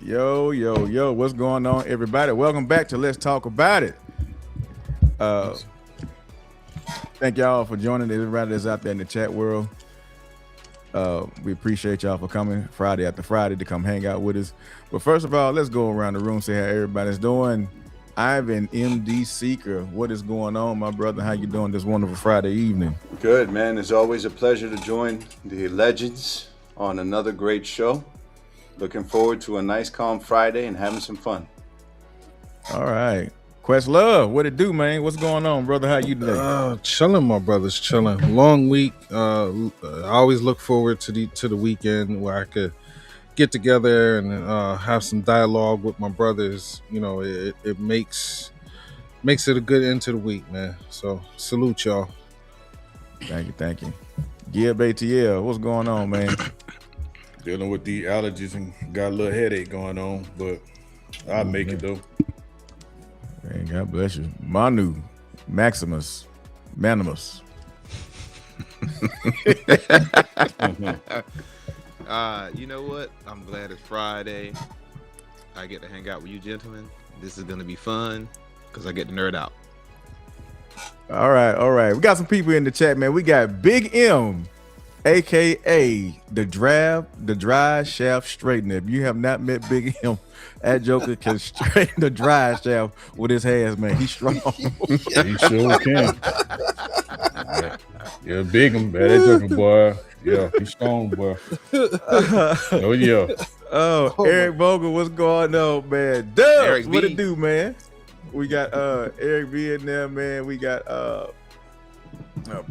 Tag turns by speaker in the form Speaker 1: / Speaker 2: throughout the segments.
Speaker 1: Yo, what's going on, everybody? Welcome back to Let's Talk About It. Uh, Thank y'all for joining everybody that's out there in the chat world. We appreciate y'all for coming Friday after Friday to come hang out with us. But first of all, let's go around the room, see how everybody's doing. Ivan MD Seeker, what is going on, my brother? How you doing this wonderful Friday evening?
Speaker 2: Good, man. It's always a pleasure to join the legends on another great show. Looking forward to a nice, calm Friday and having some fun.
Speaker 1: All right. Questlove, what it do, man? What's going on, brother? How you today?
Speaker 3: Chilling, my brothers, chilling. Long week. I always look forward to the weekend where I could get together and have some dialogue with my brothers. You know, it makes it a good end to the week, man. So salute y'all.
Speaker 1: Thank you. Gib ATL, what's going on, man?
Speaker 4: Dealing with the allergies and got a little headache going on, but I'll make it though.
Speaker 1: Man, God bless you. Manu, Maximus, Manimus.
Speaker 5: You know what? I'm glad it's Friday. I get to hang out with you gentlemen. This is going to be fun because I get to nerd out.
Speaker 1: All right. We got some people in the chat, man. We got Big M, aka the dry shaft straightener. If you have not met Big M, that joker can straighten the dry shaft with his hands, man. He's strong.
Speaker 4: He sure can. Yeah, Big M, man. That joker, boy. Yeah, he's strong, boy. Oh, yeah.
Speaker 1: Eric Vogel, what's going on, man? Dubs, what it do, man? We got Eric B in there, man. We got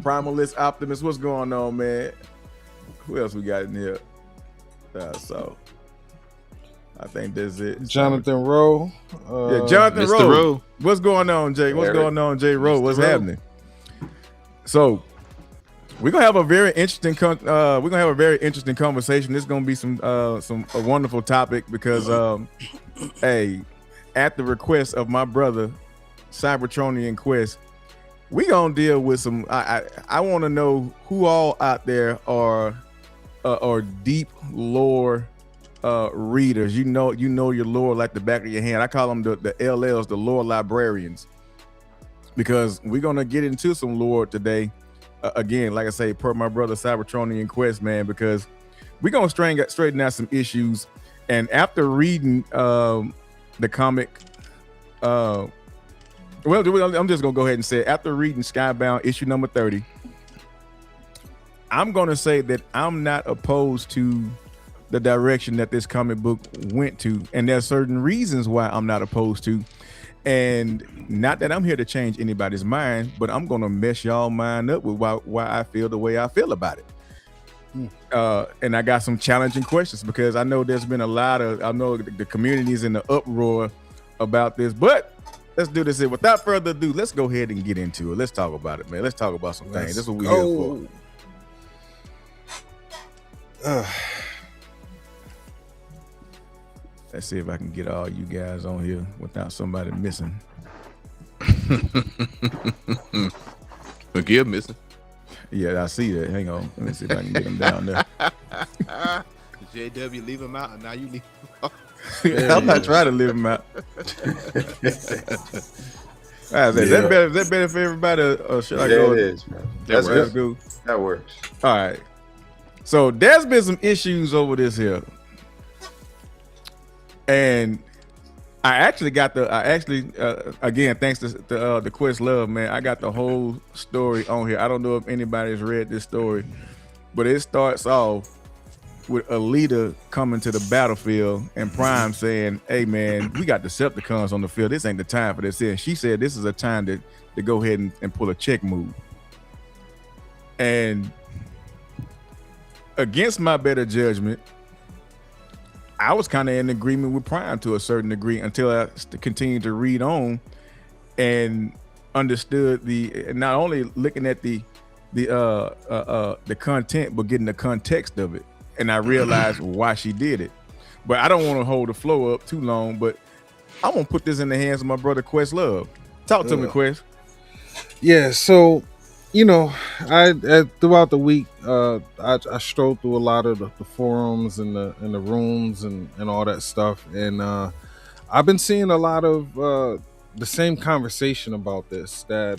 Speaker 1: Primalist Optimist. What's going on, man? Who else we got in here? So I think that's it.
Speaker 3: Jonathan Rowe.
Speaker 1: Jonathan
Speaker 5: Mr. Rowe.
Speaker 1: What's going on, Jay? What's going on, Jay Rowe? What's happening? So we're gonna have a very interesting conversation. This is gonna be a wonderful topic because at the request of my brother Cybertronian Quest, we gonna deal with some. I want to know who all out there are deep lore readers. You know your lore like the back of your hand. I call them the LLs, the lore librarians, because we're gonna get into some lore today. Again, like I say, per my brother Cybertronian Quest, man, because we're gonna straighten out some issues. And after reading the comic, I'm just gonna go ahead and say it. After reading Skybound issue number 30, I'm gonna say that I'm not opposed to the direction that this comic book went to, and there's certain reasons why I'm not opposed to. And not that I'm here to change anybody's mind, but I'm gonna mess y'all mind up with why I feel the way I feel about it. And I got some challenging questions because I know there's been I know the community's in the uproar about this, but let's do this. Without further ado, let's go ahead and get into it. Let's talk about it, man. Let's talk about some things. This is what we're here for. Let's see if I can get all you guys on here without somebody missing.
Speaker 5: McGill missing.
Speaker 1: Yeah, I see that. Hang on. Let me see if I can get him down there.
Speaker 5: JW, leave him out, and now you leave him out.
Speaker 1: I'm not trying to leave him out. Is that better for everybody, or should I go?
Speaker 2: It is, man.
Speaker 1: That's good.
Speaker 2: That works.
Speaker 1: All right. So there's been some issues over this here. And I actually got again, thanks to the Quest Love, man, I got the whole story on here. I don't know if anybody's read this story, but it starts off with Alita coming to the battlefield and Prime saying, "Hey, man, we got Decepticons on the field. This ain't the time for this." And she said, "This is a time to go ahead and pull a check move." And against my better judgment, I was kind of in agreement with Prime to a certain degree until I continued to read on and understood not only looking at the content, but getting the context of it. And I realized why she did it. But I don't want to hold the flow up too long, but I'm going to put this in the hands of my brother Quest Love. Talk to me, Quest.
Speaker 3: Yeah, so I throughout the week, I strolled through a lot of the forums and the rooms and all that stuff, and I've been seeing a lot of the same conversation about this. That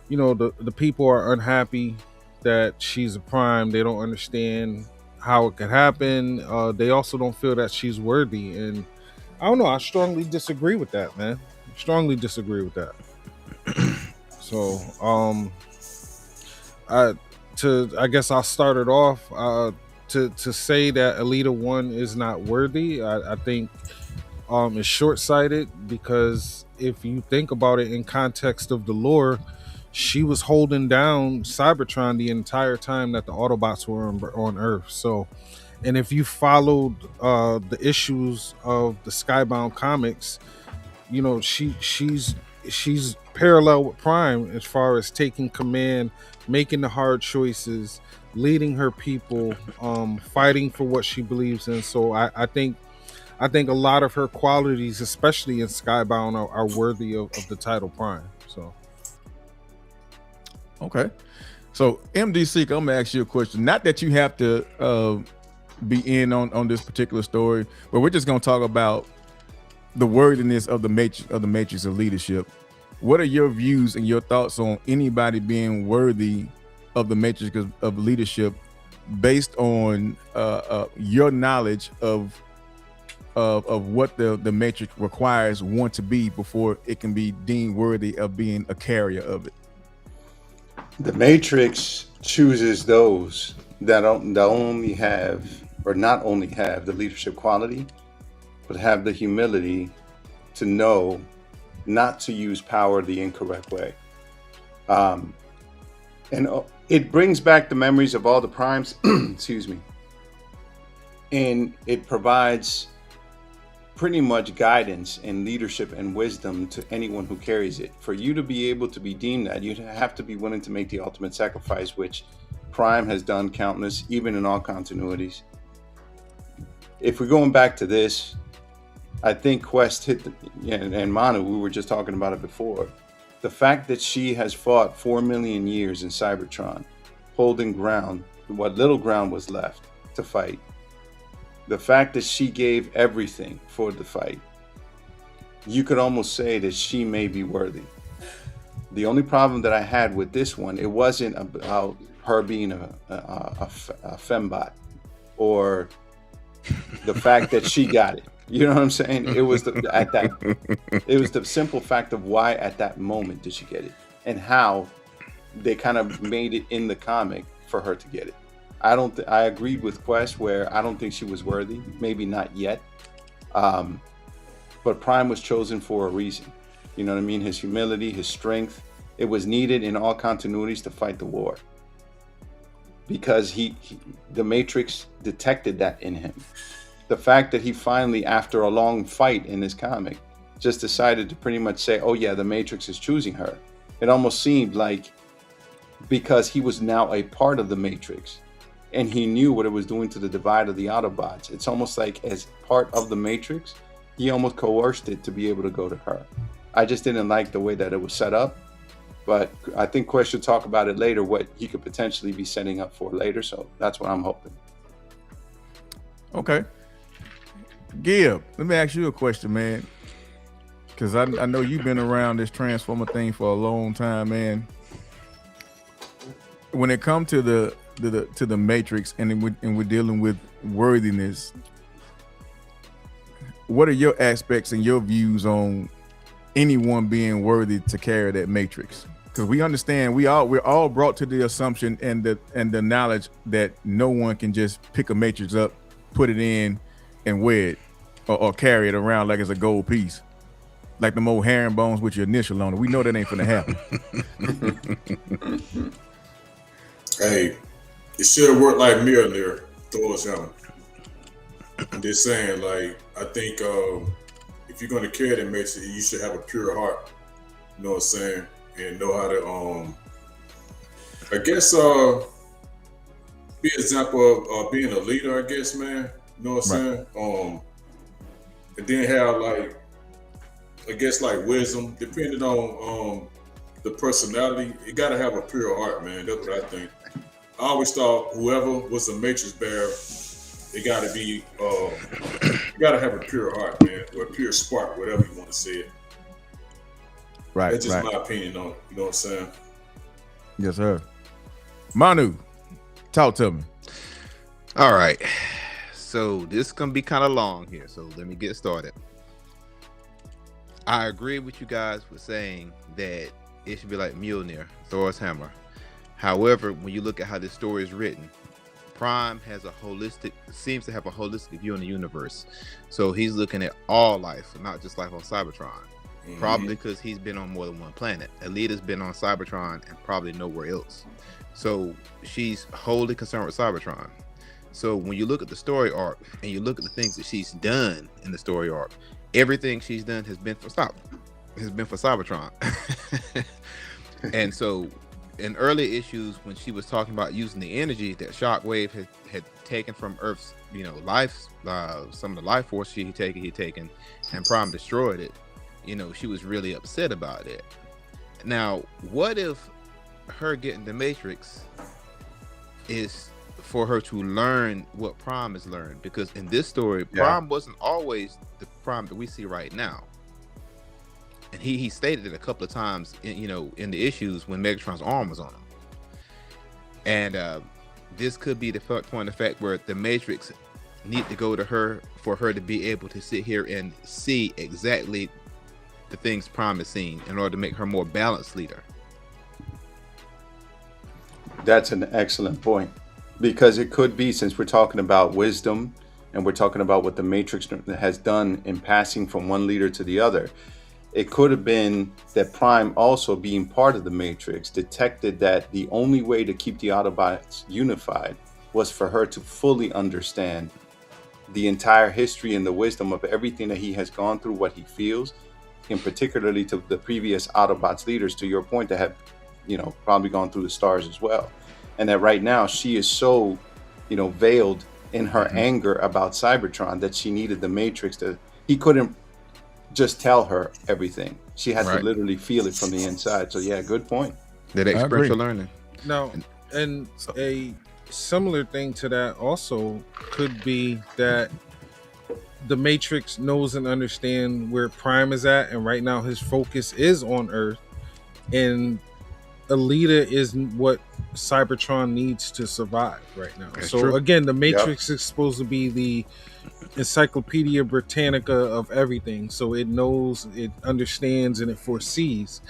Speaker 3: the people are unhappy that she's a prime. They don't understand how it could happen. They also don't feel that she's worthy, and I don't know. I strongly disagree with that, man. Strongly disagree with that. So, I guess I'll start it off. To say that Alita 1 is not worthy, I think is short-sighted, because if you think about it in context of the lore, she was holding down Cybertron the entire time that the Autobots were on Earth. So, and if you followed the issues of the Skybound comics, she's parallel with Prime as far as taking command, making the hard choices, leading her people, fighting for what she believes in. So I think a lot of her qualities, especially in Skybound, are worthy of the title Prime. So
Speaker 1: okay. So MDC, I'm gonna ask you a question. Not that you have to be in on this particular story, but we're just gonna talk about the worthiness of the matrix of leadership. What are your views and your thoughts on anybody being worthy of the matrix of leadership based on your knowledge of what the matrix requires one to be before it can be deemed worthy of being a carrier of it?
Speaker 2: The Matrix chooses those that only have, or not only have, the leadership quality, but have the humility to know not to use power the incorrect way. And it brings back the memories of all the primes, excuse me, and it provides pretty much guidance and leadership and wisdom to anyone who carries it. For you to be able to be deemed that, you have to be willing to make the ultimate sacrifice, which Prime has done countless, even in all continuities. If we're going back to this, I think Quest hit and Manu, we were just talking about it before. The fact that she has fought 4 million years in Cybertron, holding ground, what little ground was left to fight. The fact that she gave everything for the fight, you could almost say that she may be worthy. The only problem that I had with this one, it wasn't about her being a fembot, or the fact that she got it. You know what I'm saying? It was the simple fact of why at that moment did she get it, and how they kind of made it in the comic for her to get it. I agreed with Quest where I don't think she was worthy, maybe not yet. But Prime was chosen for a reason. You know what I mean? His humility, his strength, it was needed in all continuities to fight the war. Because the Matrix detected that in him. The fact that he finally, after a long fight in this comic, just decided to pretty much say, oh yeah, the Matrix is choosing her. It almost seemed like, because he was now a part of the Matrix, and he knew what it was doing to the divide of the Autobots, it's almost like as part of the Matrix, he almost coerced it to be able to go to her. I just didn't like the way that it was set up, but I think Quest should talk about it later, what he could potentially be setting up for later, so that's what I'm hoping.
Speaker 1: Okay. Gib, let me ask you a question, man, because I know you've been around this Transformer thing for a long time, man. When it comes to the Matrix and we're dealing with worthiness, what are your aspects and your views on anyone being worthy to carry that Matrix? Because we understand we're all brought to the assumption and the knowledge that no one can just pick a Matrix up, put it in, and wear it or carry it around like it's a gold piece, like the old herringbones with your initial on it. We know that ain't finna happen.
Speaker 6: Hey, it should have worked like Mjolnir, Thor's hammer. I'm just saying, like, I think if you're gonna carry the Matrix, you should have a pure heart. You know what I'm saying? And know how to, I guess, be an example of being a leader. I guess, man. You know what I'm saying? And then have, like, I guess, like wisdom, depending on the personality, you got to have a pure heart, man. That's what I think. I always thought whoever was a Matrix bearer, they got to be, you got to have a pure heart, man, or a pure spark, whatever you want to say it.
Speaker 1: Right,
Speaker 6: That's just
Speaker 1: right.
Speaker 6: my opinion on it. You know what I'm saying?
Speaker 1: Yes, sir. Manu, talk to me.
Speaker 5: All right. So this is gonna be kind of long here. So let me get started. I agree with you guys with saying that it should be like Mjolnir, Thor's hammer. However, when you look at how this story is written, Prime seems to have a holistic view on the universe. So he's looking at all life, not just life on Cybertron. Probably because he's been on more than one planet. Alita's been on Cybertron and probably nowhere else. So she's wholly concerned with Cybertron. So when you look at the story arc and you look at the things that she's done in the story arc, everything she's done has been for Cybertron. And so in early issues, when she was talking about using the energy that Shockwave had taken from Earth's, life, some of the life force he'd taken, and Prime destroyed it. She was really upset about it. Now, what if her getting the Matrix is for her to learn what Prime has learned? Because in this story, Prime wasn't always the Prime that we see right now. And he stated it a couple of times in the issues when Megatron's arm was on him. And this could be the point of fact where the Matrix need to go to her for her to be able to sit here and see exactly the things Prime has seen in order to make her more balanced leader.
Speaker 2: That's an excellent point, because it could be, since we're talking about wisdom and we're talking about what the Matrix has done in passing from one leader to the other, it could have been that Prime, also being part of the Matrix, detected that the only way to keep the Autobots unified was for her to fully understand the entire history and the wisdom of everything that he has gone through, what he feels, and particularly to the previous Autobots leaders, to your point, that have, probably gone through the stars as well. And that right now she is so, veiled in her anger about Cybertron that she needed the Matrix he couldn't just tell her everything. She had to literally feel it from the inside. So yeah, good point.
Speaker 5: That experiential learning.
Speaker 3: Now, and a similar thing to that also could be that the Matrix knows and understands where Prime is at, and right now his focus is on Earth, and Alita is what Cybertron needs to survive right now.
Speaker 5: That's
Speaker 3: so
Speaker 5: true.
Speaker 3: Again, the Matrix is supposed to be the Encyclopedia Britannica of everything. So it knows, it understands, and it foresees.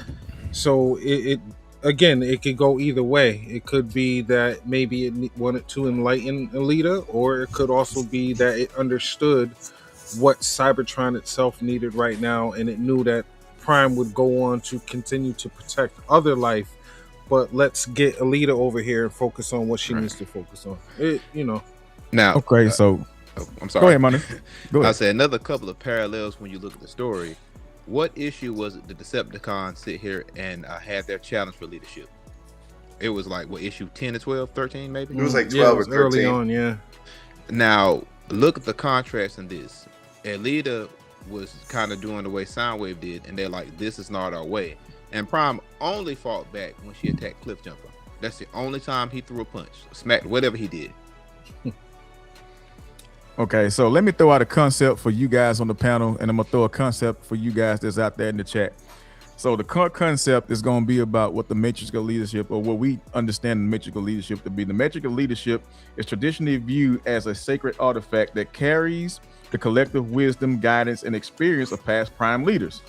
Speaker 3: So it could go either way. It could be that maybe it wanted to enlighten Alita, or it could also be that it understood what Cybertron itself needed right now, and it knew that Prime would go on to continue to protect other life, but let's get Alita over here and focus on what she needs to focus on.
Speaker 5: Now,
Speaker 1: Okay, so
Speaker 5: I'm sorry.
Speaker 1: go ahead, Manu. Go
Speaker 5: I
Speaker 1: ahead.
Speaker 5: said another couple of parallels when you look at the story. What issue was it the Decepticons sit here and had their challenge for leadership? It was like, what, issue 10 to 12, 13 maybe?
Speaker 2: It was like
Speaker 3: Yeah,
Speaker 2: 12
Speaker 3: it was
Speaker 2: or 13.
Speaker 3: early on, yeah.
Speaker 5: Now, look at the contrast in this. Alita was kind of doing the way Soundwave did, and they're like, this is not our way. And Prime only fought back when she attacked Cliffjumper. That's the only time he threw a punch, smacked whatever he did.
Speaker 1: Okay, so let me throw out a concept for you guys on the panel, and I'm gonna throw a concept for you guys that's out there in the chat. So the concept is going to be about what the matrix of leadership, or what we understand the matrix of leadership to be. The matrix of leadership is traditionally viewed as a sacred artifact that carries the collective wisdom, guidance, and experience of past prime leaders.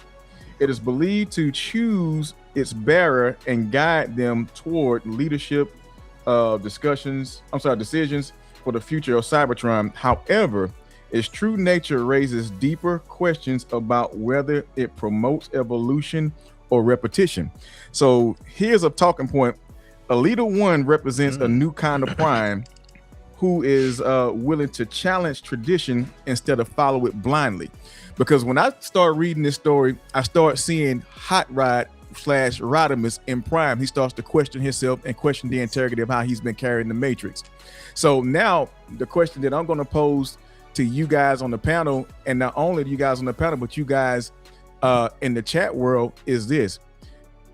Speaker 1: It is believed to choose its bearer and guide them toward leadership decisions for the future of Cybertron. However, its true nature raises deeper questions about whether it promotes evolution or repetition. So here's a talking point. Alita 1 represents a new kind of prime who is willing to challenge tradition instead of follow it blindly. Because when I start reading this story, I start seeing Hot Rod / Rodimus in Prime. He starts to question himself and question the integrity of how he's been carrying the Matrix. So now the question that I'm going to pose to you guys on the panel, and not only you guys on the panel, but you guys in the chat world, is this: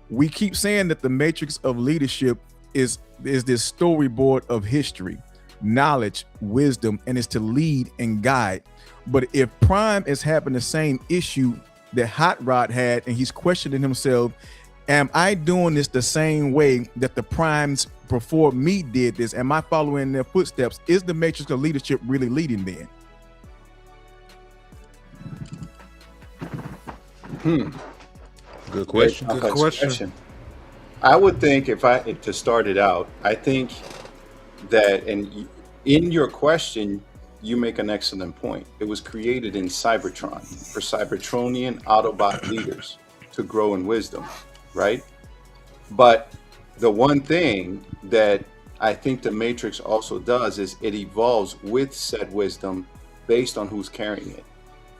Speaker 1: we keep saying that the matrix of leadership is this storyboard of history, knowledge, wisdom, and is to lead and guide. But if Prime is having the same issue that Hot Rod had, and he's questioning himself, am I doing this the same way that the Primes before me did this? Am I following in their footsteps? Is the matrix of leadership really leading then?
Speaker 5: Good question.
Speaker 2: Very
Speaker 3: Good
Speaker 2: complex
Speaker 3: question.
Speaker 2: I would think if to start it out, I think that, and in your question, you make an excellent point. It was created in Cybertron for Cybertronian Autobot leaders to grow in wisdom, right? But the one thing that I think the Matrix also does is it evolves with said wisdom based on who's carrying it.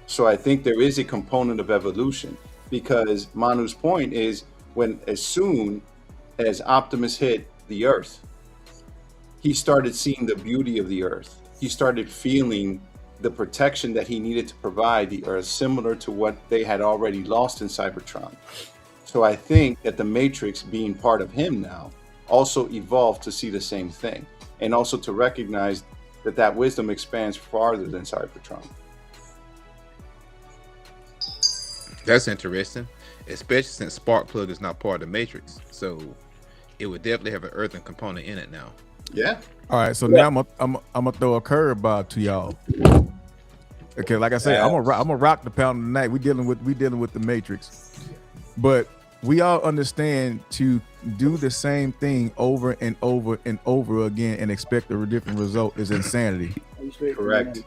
Speaker 2: So I think there is a component of evolution, because Manu's point is as soon as Optimus hit the Earth, he started seeing the beauty of the Earth. He started feeling the protection that he needed to provide the Earth, similar to what they had already lost in Cybertron. So I think that the Matrix, being part of him now, also evolved to see the same thing, and also to recognize that wisdom expands farther than Cybertron.
Speaker 5: That's interesting, especially since Sparkplug is not part of the Matrix. So it would definitely have an earthen component in it now.
Speaker 2: Yeah.
Speaker 1: All right, so now I'm gonna throw a curveball to y'all. Okay, like I said, I'm gonna rock the pound tonight. We dealing with the Matrix, but we all understand to do the same thing over and over and over again and expect a different result is insanity.
Speaker 2: Correct.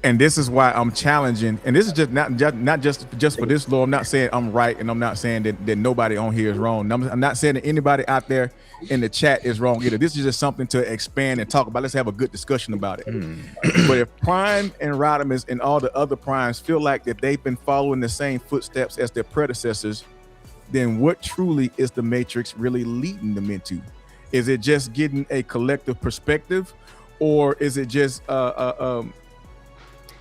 Speaker 1: And this is why I'm challenging. And this is just not just for this law. I'm not saying I'm right, and I'm not saying that nobody on here is wrong. I'm not saying that anybody out there in the chat is wrong either. This is just something to expand and talk about. Let's have a good discussion about it. But if Prime and Rodimus and all the other Primes feel like that they've been following the same footsteps as their predecessors, then what truly is the Matrix really leading them into? Is it just getting a collective perspective, or is it just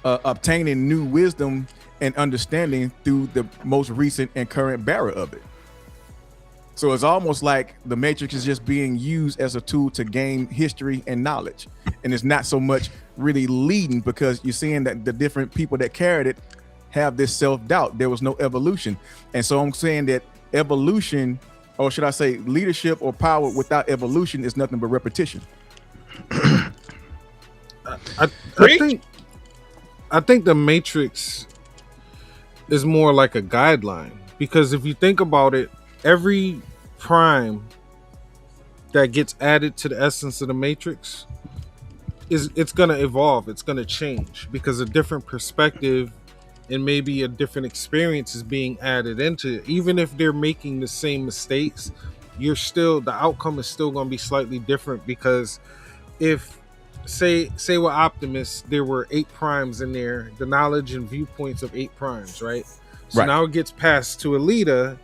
Speaker 1: obtaining new wisdom and understanding through the most recent and current bearer of it? So it's almost like the Matrix is just being used as a tool to gain history and knowledge, and it's not so much really leading, because you're seeing that the different people that carried it have this self-doubt. There was no evolution. And so I'm saying that evolution, or should I say leadership or power without evolution, is nothing but repetition.
Speaker 3: I think the Matrix is more like a guideline, because if you think about it, every prime that gets added to the essence of the Matrix it's going to evolve, it's going to change, because a different perspective and maybe a different experience is being added into it. Even if they're making the same mistakes, the outcome is still going to be slightly different, because if say with Optimus there were 8 primes in there, the knowledge and viewpoints of 8 primes, right? So
Speaker 1: Right.
Speaker 3: now it gets passed to Alita,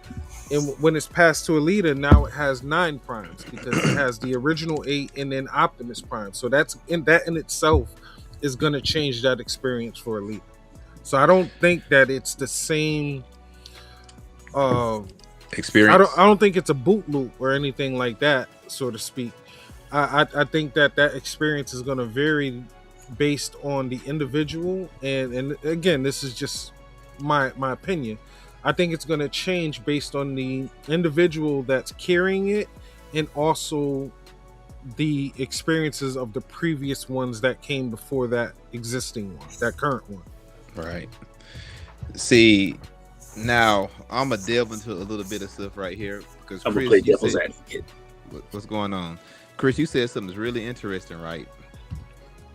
Speaker 3: and when it's passed to Alita, now it has 9 primes, because it has the original 8 and then Optimus Prime. So that in itself is going to change that experience for Alita. So I don't think that it's the same
Speaker 5: Experience.
Speaker 3: I don't think it's a boot loop or anything like that, so to speak. I think that experience is going to vary based on the individual, and again, this is just my opinion. I think it's going to change based on the individual that's carrying it, and also the experiences of the previous ones that came before that existing one, that current one.
Speaker 5: Right. See, now I'm gonna delve into a little bit of stuff right here, because
Speaker 7: I'm gonna
Speaker 5: Chris,
Speaker 7: play
Speaker 5: you
Speaker 7: devil's
Speaker 5: said,
Speaker 7: advocate.
Speaker 5: what's going on? Chris, you said something that's really interesting, right?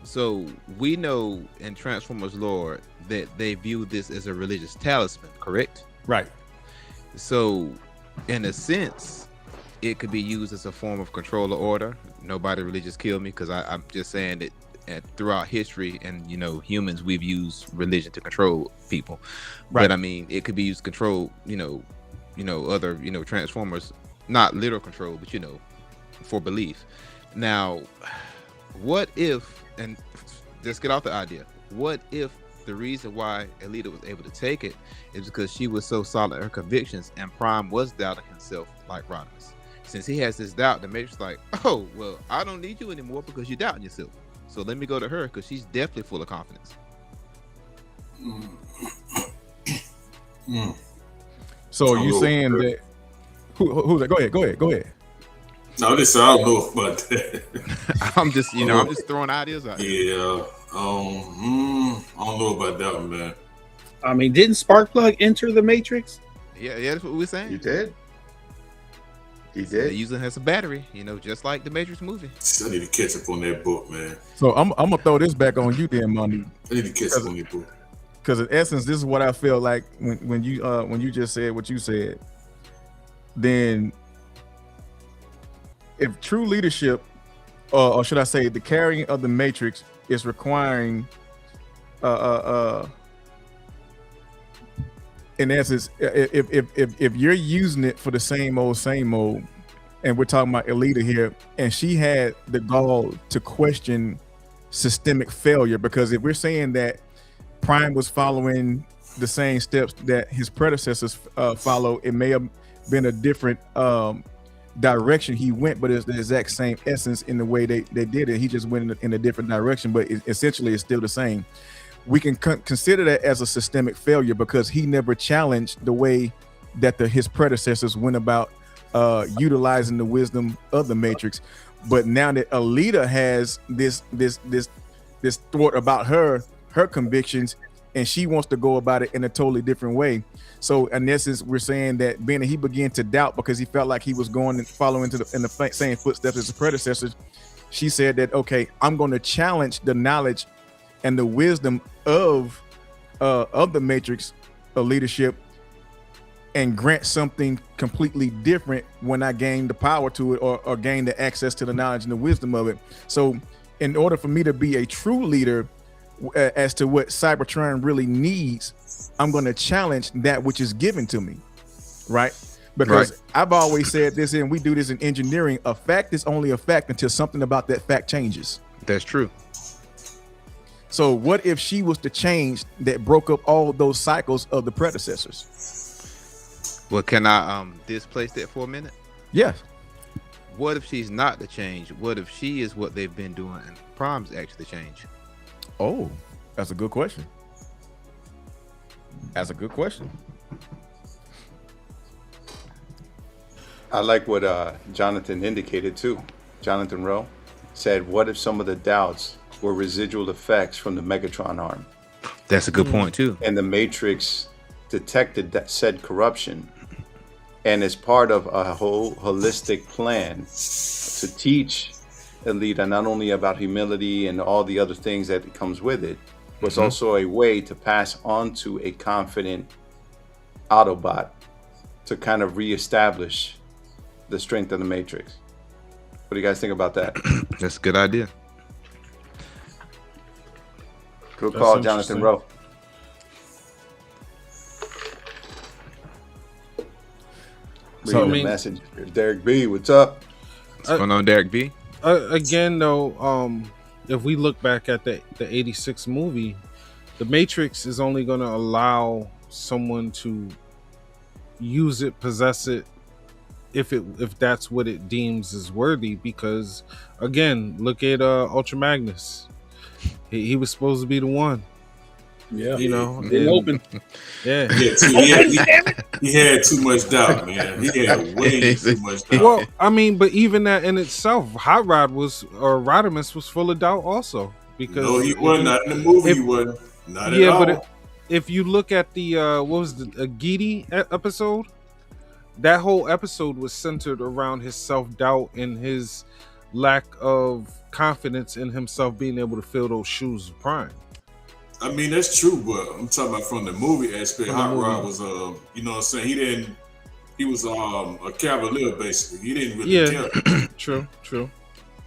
Speaker 5: So we know in Transformers lore that they view this as a religious talisman, correct?
Speaker 1: Right.
Speaker 5: So in a sense, it could be used as a form of control or order. Nobody really just killed me, because I'm just saying that throughout history and humans, we've used religion to control people.
Speaker 1: Right.
Speaker 5: But I mean, it could be used to control other Transformers, not literal control, but for belief. Now, what if, and just get off the idea, what if the reason why Alita was able to take it is because she was so solid in her convictions, and Prime was doubting himself like Rodimus. Since he has this doubt, the Matrix is like, oh, well, I don't need you anymore because you're doubting yourself. So let me go to her because she's definitely full of confidence.
Speaker 1: So are you saying that? Who's that? Go ahead.
Speaker 6: No, I don't know about that.
Speaker 5: I'm just throwing ideas out there.
Speaker 6: Yeah. I don't know about that one, man.
Speaker 7: I mean, didn't Sparkplug enter the Matrix?
Speaker 5: Yeah, that's what we're saying.
Speaker 2: He did.
Speaker 5: They're using her as a battery, just like the Matrix movie.
Speaker 6: I need to catch up on that book, man.
Speaker 1: So I'm gonna throw this back on you then, Monty.
Speaker 6: I need to catch up on that book.
Speaker 1: Because in essence, this is what I feel like when you just said what you said. Then, if true leadership, or should I say, the carrying of the Matrix is requiring, in essence, if you're using it for the same old, and we're talking about Alita here, and she had the gall to question systemic failure, because if we're saying that Prime was following the same steps that his predecessors followed, it may have been a different direction he went, but it's the exact same essence in the way they did it. He just went in a different direction, but essentially it's still the same. We can consider that as a systemic failure because he never challenged the way that his predecessors went about utilizing the wisdom of the Matrix. But now that Alita has this thought about her convictions, and she wants to go about it in a totally different way. So in essence, we're saying that he began to doubt because he felt like he was going and following in the same footsteps as his predecessors. She said that, okay, I'm going to challenge the knowledge and the wisdom of the Matrix of leadership and grant something completely different when I gain the power to it or gain the access to the knowledge and the wisdom of it. So in order for me to be a true leader as to what Cybertron really needs, I'm going to challenge that which is given to me, right? Because I've always said this, and we do this in engineering, a fact is only a fact until something about that fact changes.
Speaker 5: That's true.
Speaker 1: So what if she was to change that broke up all those cycles of the predecessors?
Speaker 5: Well, can I displace that for a minute?
Speaker 1: Yes.
Speaker 5: What if she's not the change? What if she is what they've been doing and Prime's actually the change?
Speaker 1: Oh, that's a good question.
Speaker 2: I like what Jonathan indicated too. Jonathan Rowe said, what if some of the doubts were residual effects from the Megatron arm?
Speaker 5: That's a good point too.
Speaker 2: And the Matrix detected that said corruption, and as part of a whole holistic plan to teach Alita not only about humility and all the other things that comes with it, was also a way to pass on to a confident Autobot to kind of reestablish the strength of the Matrix. What do you guys think about that?
Speaker 5: That's a good idea.
Speaker 2: Good call, Jonathan Rowe. Reading the message. Derek B, what's up?
Speaker 5: What's going on, Derek B?
Speaker 3: Again, though, if we look back at the 86 movie, the Matrix is only going to allow someone to use it, possess it, if that's what it deems is worthy. Because again, look at Ultra Magnus. He was supposed to be the one.
Speaker 7: Yeah,
Speaker 3: you know,
Speaker 7: open.
Speaker 3: Yeah,
Speaker 6: he had too much doubt, man. He had way too much doubt.
Speaker 3: Well, I mean, but even that in itself, Hot Rod Rodimus was full of doubt also. Because
Speaker 6: no, he wasn't. Not in the movie. He wasn't. Not at all.
Speaker 3: But if you look at the what was the Gidi episode, that whole episode was centered around his self-doubt and his lack of confidence in himself being able to fill those shoes of Prime.
Speaker 6: I mean, that's true, but I'm talking about from the movie aspect. Hot Rod was, you know what I'm saying? He was a cavalier, basically. He didn't really care.
Speaker 3: True.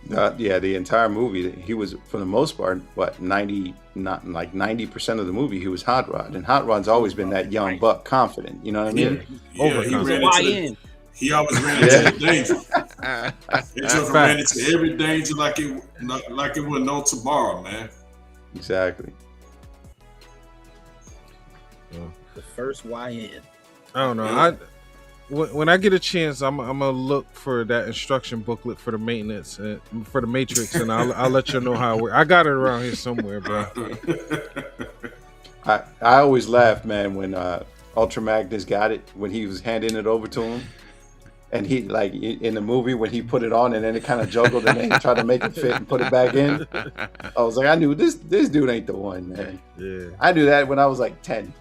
Speaker 2: The entire movie, he was, for the most part, 90% of the movie, he was Hot Rod. And Hot Rod's always been that young buck, confident. You know what I mean?
Speaker 6: Yeah, he always ran into the danger. He just ran into every danger like it was no tomorrow, man.
Speaker 2: Exactly.
Speaker 7: The first YN.
Speaker 3: I don't know. When I get a chance, I'm gonna look for that instruction booklet for the maintenance and for the Matrix, and I'll let you know how it works. I got it around here somewhere, bro.
Speaker 2: I always laughed, man, when Ultra Magnus got it, when he was handing it over to him. And he, like, in the movie, when he put it on and then it kind of juggled and then he tried to make it fit and put it back in. I was like, I knew this dude ain't the one, man.
Speaker 3: Yeah.
Speaker 2: I knew that when I was like 10.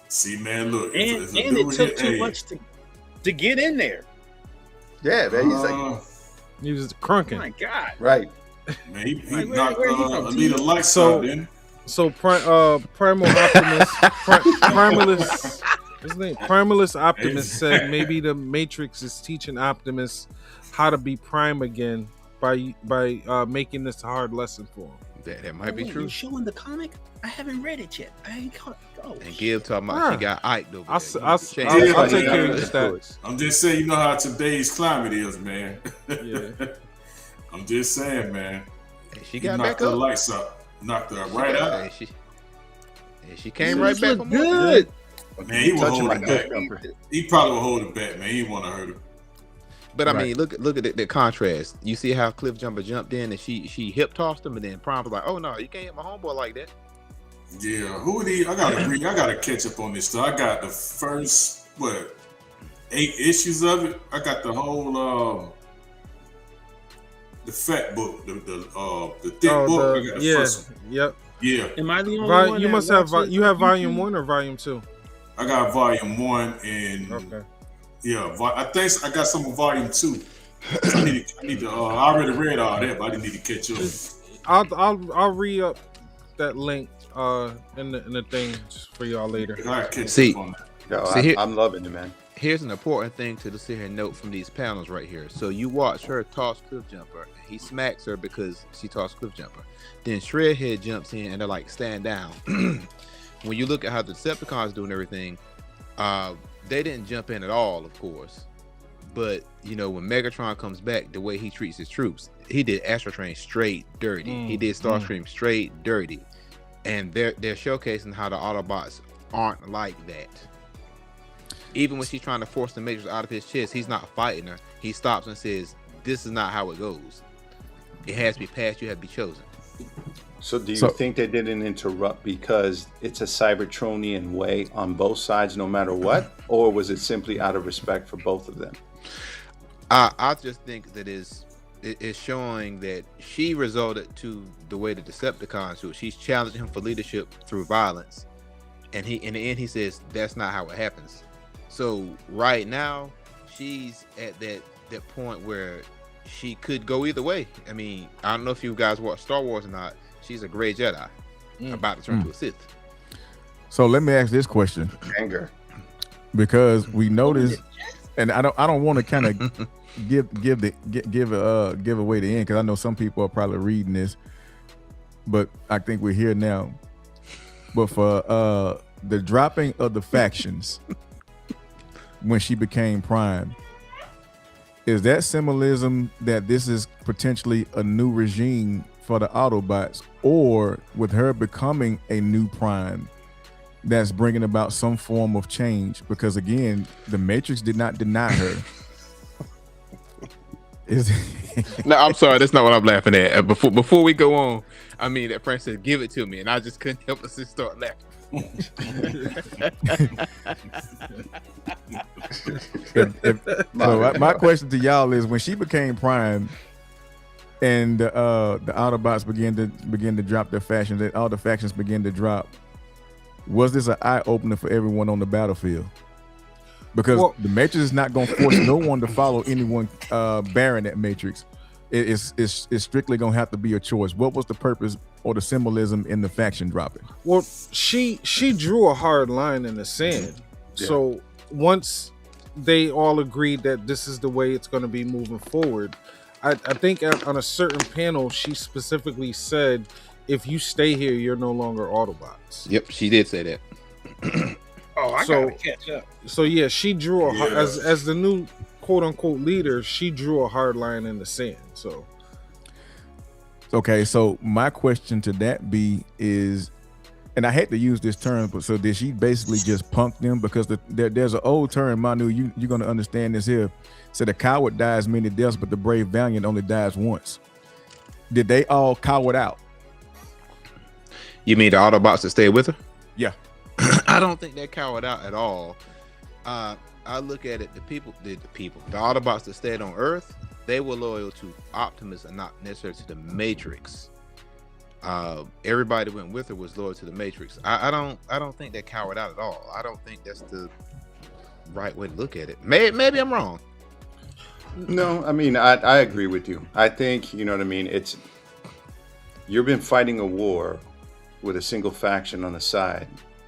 Speaker 6: See, man, look.
Speaker 7: And it took too much to get in there.
Speaker 2: Yeah, man. He's like,
Speaker 3: He was
Speaker 7: Oh
Speaker 3: crunking.
Speaker 7: my God.
Speaker 2: right.
Speaker 6: Man, he
Speaker 7: Like,
Speaker 6: knocked
Speaker 7: where you from,
Speaker 6: Alita lights
Speaker 3: So-
Speaker 6: out, didn't
Speaker 3: So Primal Optimus, Primalist, his name Primalist Optimus said maybe the Matrix is teaching Optimus how to be Prime again by making this a hard lesson for him.
Speaker 5: That might be
Speaker 7: Wait,
Speaker 5: true.
Speaker 7: you showing the comic? I haven't read it yet. I ain't caught. Oh,
Speaker 5: And Gil talking about she got Ike over
Speaker 3: I'll
Speaker 5: there.
Speaker 3: I'll take care of your stats.
Speaker 6: I'm just saying, you know how today's climate is, man.
Speaker 3: Yeah.
Speaker 6: I'm just saying, man.
Speaker 5: She
Speaker 6: He
Speaker 5: got
Speaker 6: knocked
Speaker 5: back
Speaker 6: the
Speaker 5: up.
Speaker 6: lights out. Knocked her right out.
Speaker 5: And she came right back.
Speaker 7: look
Speaker 5: for more.
Speaker 7: good.
Speaker 6: Man, he will
Speaker 2: Touching
Speaker 6: hold
Speaker 2: my
Speaker 6: it back.
Speaker 2: jumper.
Speaker 6: He probably will hold it back, man. He didn't want to hurt him.
Speaker 5: But I
Speaker 1: Right.
Speaker 5: mean, look at the contrast. You see how Cliff Jumper jumped in and she hip tossed him, and then Prime was like, "Oh no, you can't hit my homeboy like that."
Speaker 6: Yeah, who are these? I gotta catch up on this stuff. I got the first 8 issues of it. I got the whole the fat book, the thick book. I got the first one.
Speaker 3: Yep.
Speaker 6: Yeah,
Speaker 7: Am I the only one?
Speaker 3: You
Speaker 7: that
Speaker 3: must have
Speaker 7: watched it
Speaker 3: you have
Speaker 7: on
Speaker 3: volume
Speaker 7: YouTube?
Speaker 3: 1 or volume 2.
Speaker 6: I got volume 1 and
Speaker 3: Okay.
Speaker 6: yeah, I think I got some of volume 2. I need to. I already read all that, but I didn't need to catch up.
Speaker 3: I'll re-up that link in the thing for y'all later.
Speaker 6: I gotta catch
Speaker 5: See-
Speaker 6: up on that.
Speaker 2: Yo,
Speaker 5: See, here-
Speaker 2: I'm loving it, man.
Speaker 5: Here's an important thing to sit here and note from these panels right here. So you watch her toss Cliff Jumper. He smacks her because she tossed Cliff Jumper. Then Shredhead jumps in and they're like, stand down. When you look at how the Decepticons doing everything, they didn't jump in at all, of course. But you know, when Megatron comes back, the way he treats his troops, he did Astro Train straight dirty. He did Starscream straight dirty. And they're showcasing how the Autobots aren't like that. Even when she's trying to force the Matrix out of his chest, he's not fighting her. He stops and says, "This is not how it goes. It has to be passed. You have to be chosen."
Speaker 2: So do you
Speaker 1: So-
Speaker 2: think they didn't interrupt because it's a Cybertronian way on both sides no matter what? Or was it simply out of respect for both of them?
Speaker 5: I just think that it's showing that she resorted to the way the Decepticons do it. She's challenging him for leadership through violence, and in the end he says that's not how it happens. So right now she's at that point where she could go either way. I mean, I don't know if you guys watch Star Wars or not. She's a gray Jedi about to turn to a Sith.
Speaker 1: So let me ask this question,
Speaker 2: Anger.
Speaker 1: because we noticed, and I don't want to kind of give away the end, because I know some people are probably reading this, but I think we're here now. But for the dropping of the factions when she became Prime, is that symbolism that this is potentially a new regime for the Autobots, or with her becoming a new Prime, that's bringing about some form of change? Because again, the Matrix did not deny her. Is
Speaker 5: No, I'm sorry. That's not what I'm laughing at. Before we go on, I mean, that friend said, "Give it to me," and I just couldn't help but just start laughing.
Speaker 1: so my question to y'all is, when she became Prime and the Autobots began to drop their factions, and all the factions began to drop, was this an eye opener for everyone on the battlefield? Because the Matrix is not going to force no one to follow anyone bearing that Matrix. It's strictly going to have to be a choice. What was the purpose or the symbolism in the faction dropping?
Speaker 3: Well, she drew a hard line in the sand.
Speaker 2: Yeah.
Speaker 3: So once they all agreed that this is the way it's going to be moving forward, I think on a certain panel she specifically said, "If you stay here, you're no longer Autobots."
Speaker 5: Yep, she did say that.
Speaker 7: Oh, I
Speaker 3: So-
Speaker 7: gotta catch up.
Speaker 3: So yeah, she drew
Speaker 6: Yeah.
Speaker 3: as the new quote unquote leader, she drew a hard line in the sand. So
Speaker 1: Okay, so my question to that is, and I hate to use this term, but so did she basically just punk them? Because there's an old term, Manu, you're going to understand this here. So the coward dies many deaths, but the brave valiant only dies once. Did they all coward out?
Speaker 5: You mean the Autobots that stayed with her?
Speaker 1: Yeah.
Speaker 5: I don't think they cowered out at all. I look at it, the Autobots that stayed on Earth, they were loyal to Optimus and not necessarily to the Matrix. Everybody that went with her was loyal to the Matrix. I don't think they cowered out at all. I don't think that's the right way to look at it. Maybe I'm wrong.
Speaker 2: No, I mean, I agree with you. I think, you know what I mean, you've been fighting a war with a single faction on the side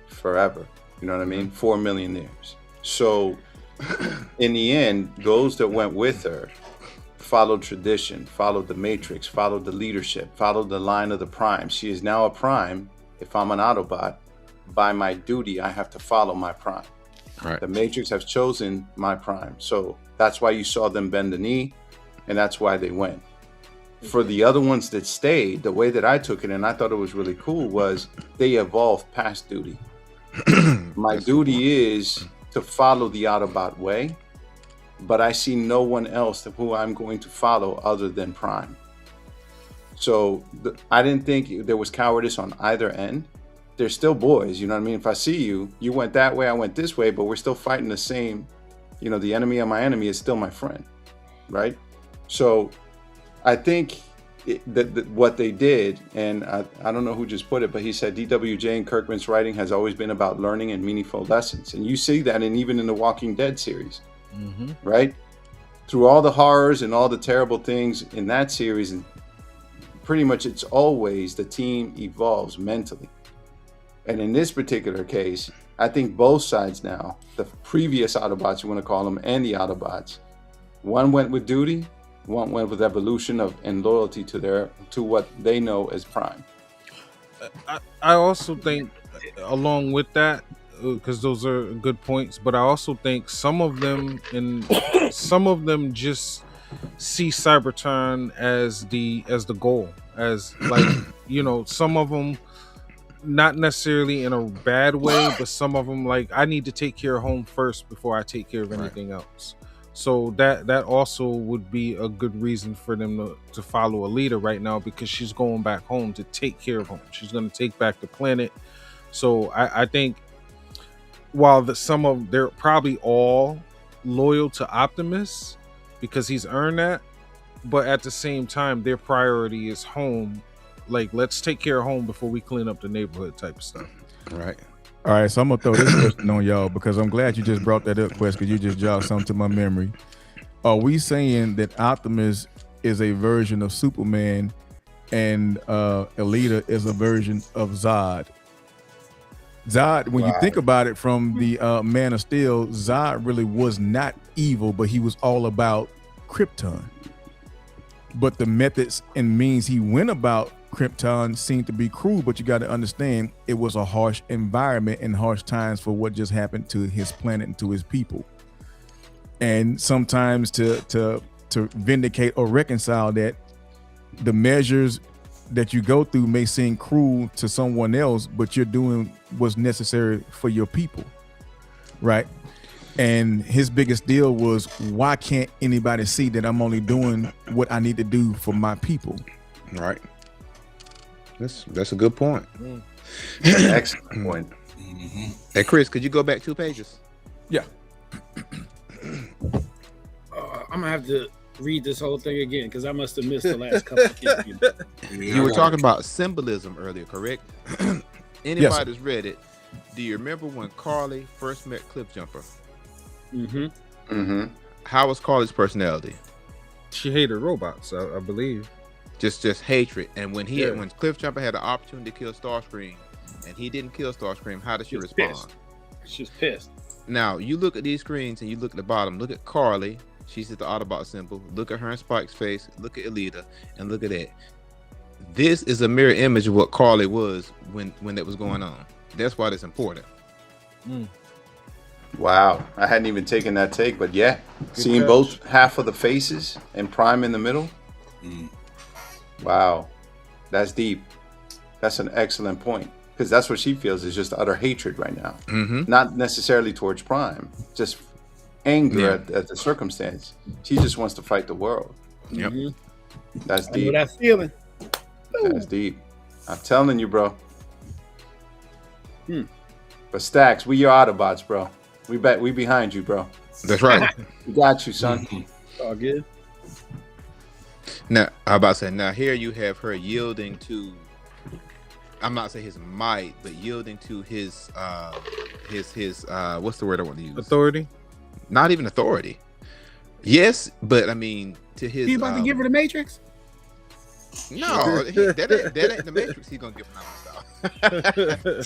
Speaker 2: forever. You know what I mean? 4 million years. So in the end, those that went with her followed tradition, followed the Matrix, followed the leadership, followed the line of the Prime. She is now a Prime. If I'm an Autobot, by my duty, I have to follow my Prime.
Speaker 5: Right.
Speaker 2: The Matrix has chosen my Prime. So that's why you saw them bend the knee, and that's why they went. For the other ones that stayed, the way that I took it, and I thought it was really cool, was they evolved past duty. My duty is to follow the Autobot way, but I see no one else who I'm going to follow other than Prime. So I didn't think there was cowardice on either end. They're still boys, you know what I mean? If I see you, you went that way, I went this way, but we're still fighting the same, you know, the enemy of my enemy is still my friend, right? So I think that what they did, and I don't know who just put it, but he said D.W.J. and Kirkman's writing has always been about learning and meaningful lessons. And you see that even in the Walking Dead series, right? Through all the horrors and all the terrible things in that series, and pretty much it's always the team evolves mentally. And in this particular case, I think both sides now, the previous Autobots, you want to call them, and the Autobots, one went with duty, one went with evolution and loyalty to what they know as Prime.
Speaker 3: I also think, along with that, because those are good points, but I also think some of them just see Cybertron as the goal, as like, you know, some of them not necessarily in a bad way, but some of them like, I need to take care of home first before I take care of anything else. So that also would be a good reason for them to follow Alita right now, because she's going back home to take care of home. She's going to take back the planet. So I think while they're probably all loyal to Optimus because he's earned that, but at the same time, their priority is home. Like, let's take care of home before we clean up the neighborhood type of stuff.
Speaker 5: Right.
Speaker 1: All right, so I'm gonna throw this question on y'all because I'm glad you just brought that up, Quest, because you just jogged something to my memory. Are we saying that Optimus is a version of Superman and Alita is a version of Zod? Zod, when you think about it from the Man of Steel, Zod really was not evil, but he was all about Krypton. But the methods and means he went about Krypton seemed to be cruel, but you got to understand it was a harsh environment and harsh times for what just happened to his planet and to his people. And sometimes to vindicate or reconcile that, the measures that you go through may seem cruel to someone else, but you're doing what's necessary for your people, right? And his biggest deal was, why can't anybody see that I'm only doing what I need to do for my people?
Speaker 5: Right. That's a good point.
Speaker 2: Excellent point.
Speaker 5: Hey, Chris, could you go back 2 pages?
Speaker 1: Yeah.
Speaker 7: I'm gonna have to read this whole thing again because I must have missed the last couple of things.
Speaker 5: You were talking about symbolism earlier, correct? Anybody that's read it, do you remember when Carly first met Cliffjumper? How was Carly's personality?
Speaker 3: She hated robots, I believe.
Speaker 5: Just hatred. And when when Cliffjumper had the opportunity to kill Starscream and he didn't kill Starscream, how did she respond?
Speaker 7: Pissed. She's pissed.
Speaker 5: Now you look at these screens and you look at the bottom. Look at Carly. She's at the Autobot symbol. Look at her and Spike's face. Look at Alita, and look at that. This is a mirror image of what Carly was when that was going on. That's why it's important.
Speaker 2: Wow, I hadn't even taken that take, but yeah, seeing both half of the faces and Prime in the middle. Wow, that's deep. That's an excellent point. because that's what she feels is just utter hatred right now.
Speaker 5: Mm-hmm.
Speaker 2: Not necessarily towards Prime, just anger at the circumstance. She just wants to fight the world.
Speaker 5: Yep.
Speaker 2: That's
Speaker 7: I know
Speaker 2: deep.
Speaker 7: that feeling.
Speaker 2: That's deep. I'm telling you, bro.
Speaker 7: Hmm.
Speaker 2: But Stacks, we your Autobots, bro. We behind you, bro.
Speaker 5: That's right.
Speaker 2: We got you, son.
Speaker 7: All good.
Speaker 5: Now, I'm about to say, now here you have her yielding to, I'm not saying his might, but yielding to his what's the word I want to use?
Speaker 3: Authority.
Speaker 5: Not even authority. Yes, but I mean to his.
Speaker 7: He about to give her the Matrix?
Speaker 5: No, that ain't the Matrix. He's gonna give him now.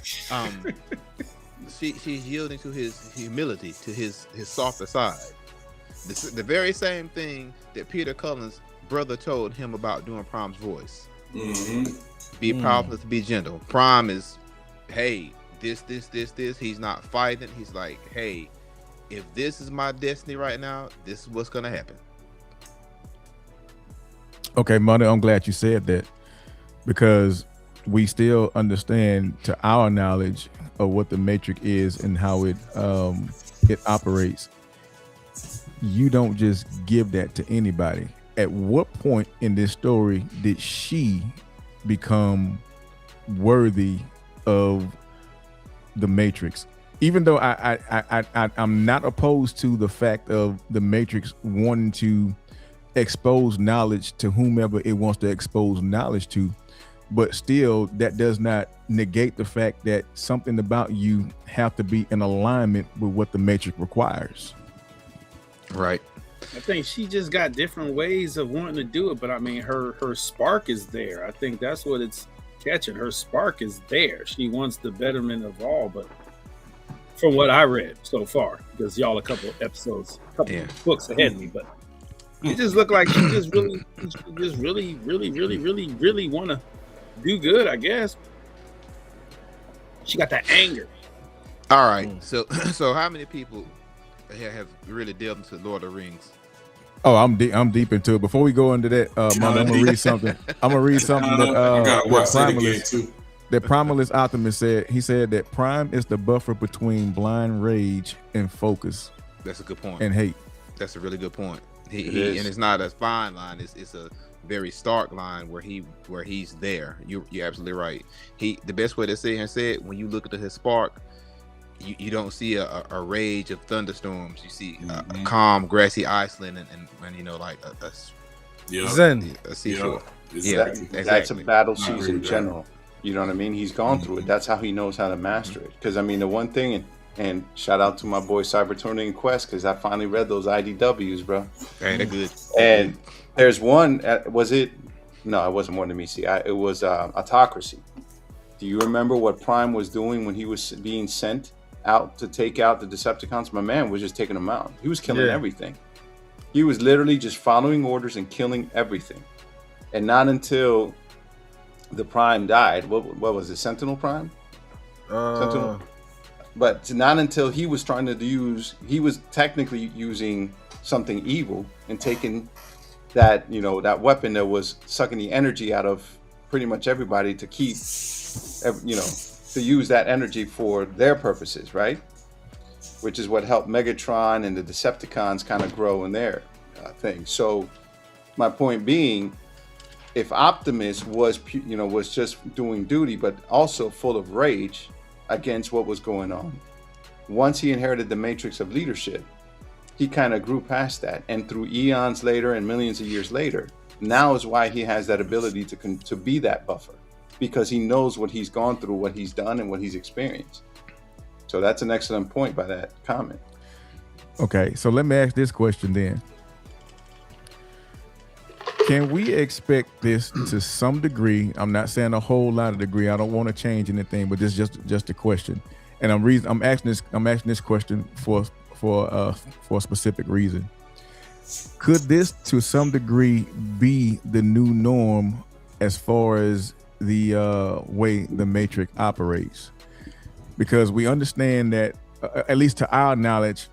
Speaker 5: She's yielding to his humility, to his softer side. The very same thing that Peter Cullen's brother told him about doing Prime's voice.
Speaker 6: Mm-hmm.
Speaker 5: Be powerful, be gentle. Prime is, hey, this. He's not fighting. He's like, hey, if this is my destiny right now, this is what's gonna happen.
Speaker 1: Okay, Money, I'm glad you said that, because we still understand, to our knowledge, of what the Matrix is and how it operates. You don't just give that to anybody. At what point in this story did she become worthy of the Matrix? Even though I'm not opposed to the fact of the Matrix wanting to expose knowledge to whomever it wants to expose knowledge to, but still that does not negate the fact that something about you have to be in alignment with what the Matrix requires.
Speaker 5: Right.
Speaker 7: I think she just got different ways of wanting to do it, but I mean, her spark is there. I think that's what it's catching. Her spark is there. She wants the betterment of all, but from what I read so far, because y'all a couple books ahead of me, but it just looked like she just really want to do good, I guess. She got that anger.
Speaker 5: All right. So how many people have really delved into Lord of the Rings?
Speaker 1: Oh, I'm deep into it. Before we go into that, Mama, I'm gonna read something. I'm gonna read something that Primalist Optimus said. He said that Prime is the buffer between blind rage and focus.
Speaker 5: That's a good point.
Speaker 1: And hate.
Speaker 5: That's a really good point. He and it's not a fine line. It's a very stark line where he's there. You're absolutely right. The best way to say it, when you look at his spark, you don't see a rage of thunderstorms. You see a calm, grassy Iceland and you know, like a
Speaker 3: Zen.
Speaker 5: a seashore.
Speaker 6: Yeah,
Speaker 5: exactly.
Speaker 2: That's a battle season in general. You know what I mean? He's gone through it. That's how he knows how to master it. Because I mean, the one thing, and shout out to my boy Cybertonian Quest, because I finally read those IDWs, bro.
Speaker 5: Hey, they're good.
Speaker 2: And there's one. Was it? No, it wasn't War and the Misi. It was Autocracy. Do you remember what Prime was doing when he was being sent out to take out the Decepticons? My man was just taking them out. He was killing everything. He was literally just following orders and killing everything. And not until the Prime died. What was it? Sentinel Prime? Sentinel? But not until he was trying to he was technically using something evil and taking that, you know, that weapon that was sucking the energy out of pretty much everybody to keep, you know, to use that energy for their purposes, right? Which is what helped Megatron and the Decepticons kind of grow in their thing. So my point being, if Optimus was just doing duty, but also full of rage against what was going on, once he inherited the matrix of leadership, he kind of grew past that. And through eons later and millions of years later, now is why he has that ability to be that buffer, because he knows what he's gone through, what he's done, and what he's experienced. So that's an excellent point by that comment.
Speaker 1: Okay, so let me ask this question then. Can we expect this to some degree? I'm not saying a whole lot of degree. I don't want to change anything, but this is just a question. And I'm asking this question for a specific reason. Could this to some degree be the new norm as far as the way the Matrix operates? Because we understand that, at least to our knowledge,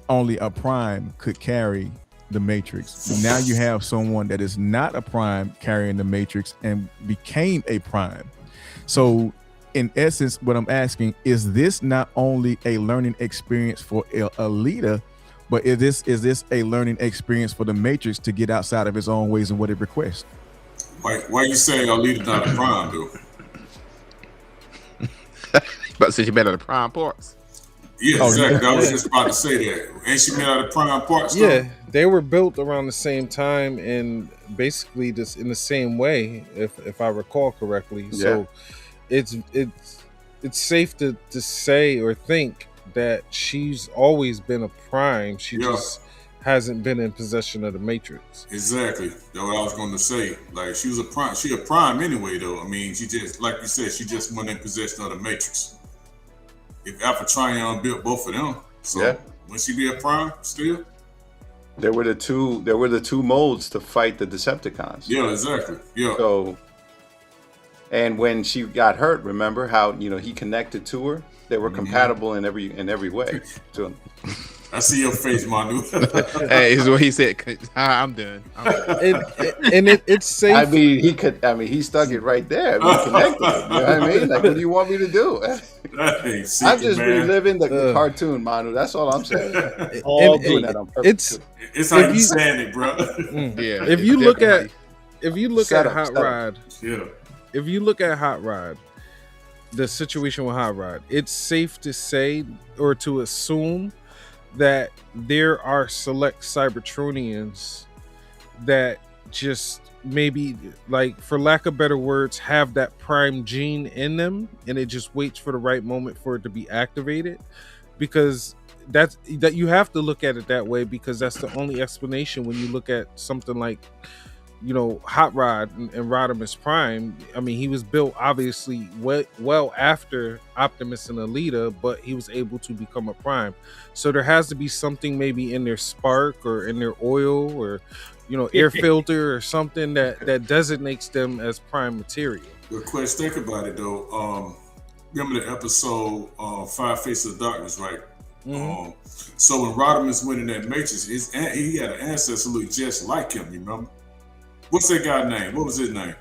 Speaker 1: only a Prime could carry the Matrix. Now you have someone that is not a Prime carrying the Matrix and became a Prime. So in essence, what I'm asking is this not only a learning experience for Alita, but is this a learning experience for the Matrix to get outside of his own ways and what it requests?
Speaker 6: Why you saying Alita not a prime though?
Speaker 5: But since you met at the prime parts.
Speaker 6: Yeah, exactly. I was just about to say that. Ain't she made out of prime parts?
Speaker 3: Yeah, they were built around the same time and basically just in the same way, if I recall correctly.
Speaker 2: Yeah.
Speaker 3: So it's safe to say or think that she's always been a prime. She just hasn't been in possession of the Matrix.
Speaker 6: Exactly. That's what I was going to say. Like, she was a prime. She a prime anyway, though. I mean, she just, like you said, she just went in possession of the Matrix. If Alpha Trion built both of them, so would she be a prime still?
Speaker 2: There were the two molds to fight the Decepticons.
Speaker 6: Yeah, exactly. Yeah.
Speaker 2: So, and when she got hurt, remember how he connected to her? They were compatible in every way. So,
Speaker 6: I see your face, Manu.
Speaker 5: Hey, is what he said. I'm done.
Speaker 3: It's safe.
Speaker 2: I mean, he stuck it right there. I mean, connected it. You know what I mean? Like, what do you want me to do? I'm just reliving the cartoon, Manu. That's all I'm saying.
Speaker 3: All
Speaker 2: doing that on purpose.
Speaker 6: It's how you saying it, bro.
Speaker 5: Yeah.
Speaker 3: If you look at Hot
Speaker 6: Rod,
Speaker 3: if you look at Hot Rod, the situation with Hot Rod, it's safe to say or to assume that there are select Cybertronians that just maybe, like, for lack of better words, have that prime gene in them, and it just waits for the right moment for it to be activated. Because that you have to look at it that way, because that's the only explanation when you look at something like, Hot Rod and Rodimus Prime. I mean, he was built obviously well after Optimus and Alita, but he was able to become a Prime. So there has to be something maybe in their spark or in their oil or air filter or something that designates them as Prime material.
Speaker 6: But Quest, think about it though. Remember the episode Five Faces of Darkness, right?
Speaker 3: Mm-hmm.
Speaker 6: So when Rodimus went in that Matrix, he had an ancestor look just like him. You remember? What's that guy's name? What was his name?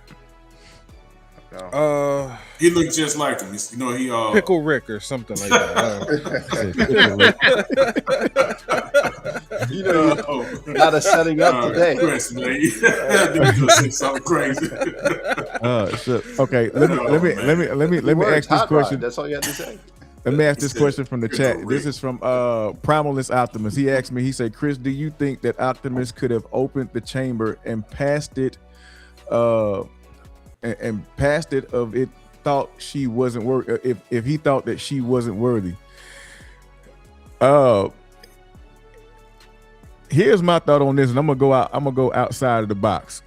Speaker 6: He looked just like him. He
Speaker 3: Pickle Rick or something like that.
Speaker 2: Not a setting up today.
Speaker 6: Chris, man, you say something crazy.
Speaker 1: Okay, let me ask this question.
Speaker 2: That's all you have to say.
Speaker 1: Let me ask this question from the chat. This is from Primalist Optimus. He asked me, he said, Chris, do you think that Optimus could have opened the chamber and passed it of it thought she wasn't worthy, if he thought that she wasn't worthy? Here's my thought on this, and I'm gonna go outside of the box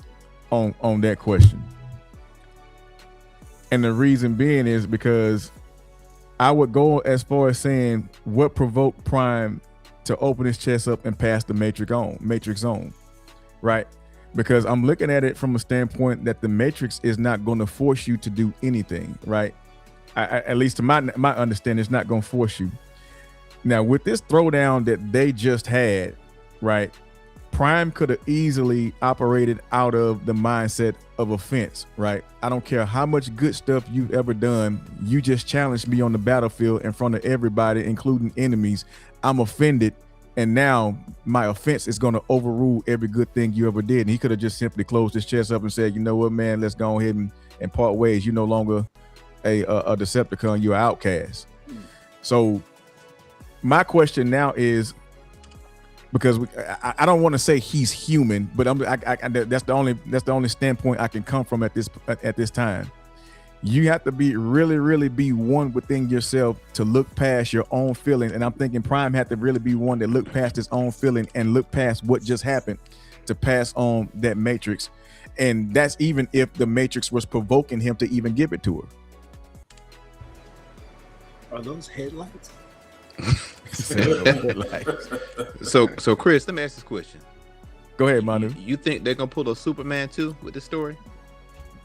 Speaker 1: on that question. And the reason being is because I would go as far as saying what provoked Prime to open his chest up and pass the Matrix on, right? Because I'm looking at it from a standpoint that the Matrix is not going to force you to do anything, right? At least to my understanding, it's not going to force you. Now, with this throwdown that they just had, right, Prime could have easily operated out of the mindset of offense, right? I don't care how much good stuff you've ever done. You just challenged me on the battlefield in front of everybody, including enemies. I'm offended. And now my offense is going to overrule every good thing you ever did. And he could have just simply closed his chest up and said, you know what, man, let's go ahead and part ways. You're no longer a Decepticon, you're an outcast. So my question now is, because I don't want to say he's human, but that's the only standpoint I can come from at this time. You have to be really be one within yourself to look past your own feelings, and I'm thinking Prime had to really be one that looked past his own feeling and look past what just happened to pass on that Matrix, and that's even if the Matrix was provoking him to even give it to her.
Speaker 7: Are those headlights?
Speaker 5: So Chris, let me ask this question.
Speaker 1: Go ahead, Manu.
Speaker 5: You think they're gonna pull a Superman 2 with this story?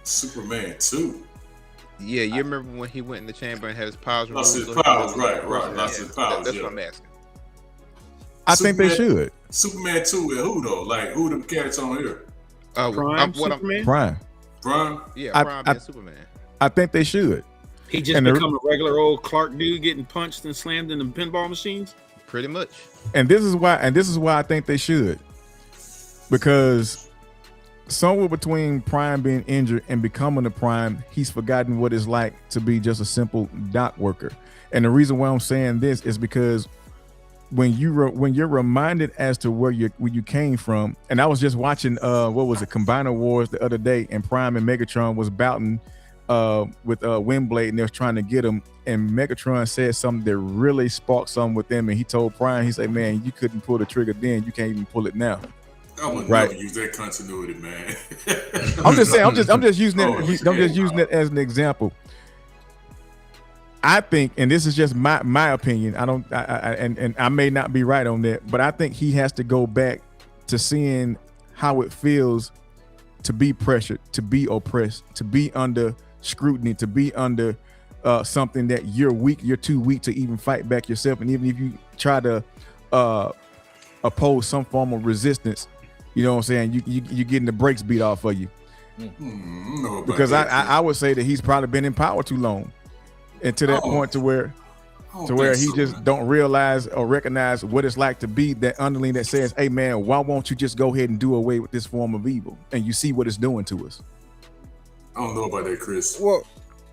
Speaker 6: Superman 2?
Speaker 5: Yeah, you remember when he went in the chamber and had his powers removed?
Speaker 6: Lost his powers, right. Lost his powers.
Speaker 5: That's what I'm asking.
Speaker 1: I think they should.
Speaker 6: Superman 2 with who though? Like who the characters on here?
Speaker 7: Prime Superman?
Speaker 1: Prime.
Speaker 6: Prime?
Speaker 5: Yeah, Prime and Superman.
Speaker 1: I think they should.
Speaker 7: He just become a regular old Clark dude getting punched and slammed in the pinball machines.
Speaker 5: Pretty much.
Speaker 1: And this is why I think they should, because somewhere between Prime being injured and becoming a Prime, he's forgotten what it's like to be just a simple dock worker. And the reason why I'm saying this is because when you're reminded as to where you came from, and I was just watching what was it, Combiner Wars the other day, and Prime and Megatron was bouting with Windblade, and they was trying to get him, and Megatron said something that really sparked something with them, and he told Prime, he said, "Man, you couldn't pull the trigger then, you can't even pull it now."
Speaker 6: I would
Speaker 1: Right.
Speaker 6: never use that continuity, man.
Speaker 1: I'm just saying, I'm just using it as an example. I think, and this is just my opinion, and I may not be right on that, but I think he has to go back to seeing how it feels to be pressured, to be oppressed, to be under scrutiny, to be under something that you're weak, you're too weak to even fight back yourself. And even if you try to oppose some form of resistance, you know what I'm saying, you're getting the brakes beat off of you. Because I would say that he's probably been in power too long, and to that point to where he just don't realize or recognize what it's like to be that underling that says, "Hey man, why won't you just go ahead and do away with this form of evil?" And you see what it's doing to us.
Speaker 6: I don't know about that, Chris.
Speaker 3: Well,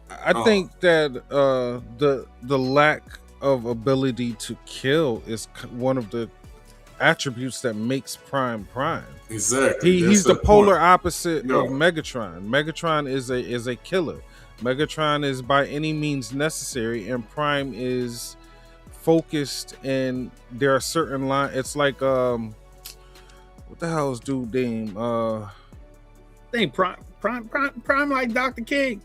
Speaker 3: I think that the lack of ability to kill is one of the attributes that makes Prime.
Speaker 6: Exactly.
Speaker 3: He's the polar opposite of Megatron. Megatron is a killer. Megatron is by any means necessary, and Prime is focused, and there are certain lines. It's like what the hell is dude name?
Speaker 7: I think Prime like Dr. King.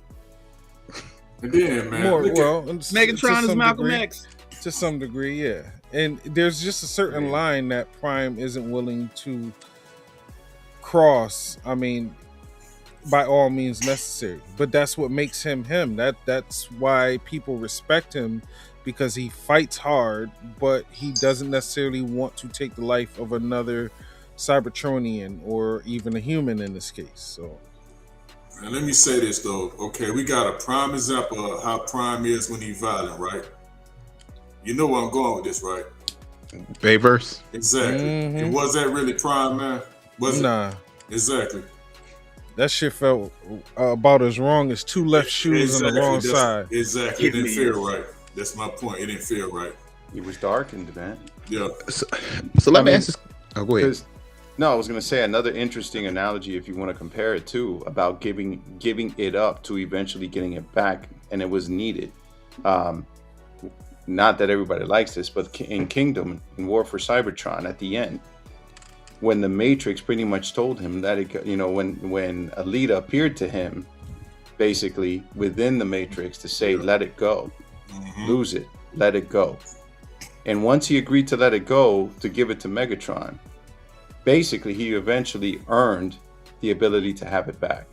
Speaker 6: And then, man,
Speaker 7: Megatron is Malcolm X.
Speaker 3: To some degree, yeah. And there's just a certain line that Prime isn't willing to cross. I mean, by all means necessary, but that's what makes him him. That's why people respect him, because he fights hard, but he doesn't necessarily want to take the life of another Cybertronian or even a human in this case. So,
Speaker 6: and let me say this though. Okay, we got a prime example of how Prime is when he's violent, right? You know where I'm going with this, right?
Speaker 5: Bayverse.
Speaker 6: Exactly. And was that really Prime, man? Was it? Exactly.
Speaker 3: That shit felt about as wrong as two left shoes on the wrong side.
Speaker 6: Exactly. It didn't feel right. That's my point. It didn't feel right.
Speaker 2: He was darkened, man.
Speaker 6: Yeah.
Speaker 5: So let me ask this. Oh, go ahead.
Speaker 2: No, I was going to say another interesting analogy, if you want to compare it to, about giving it up to eventually getting it back, and it was needed. Not that everybody likes this, but in Kingdom, in War for Cybertron, at the end, when the Matrix pretty much told him that when Alita appeared to him, basically within the Matrix, to say, "Let it go, lose it, let it go," and once he agreed to let it go, to give it to Megatron, basically he eventually earned the ability to have it back.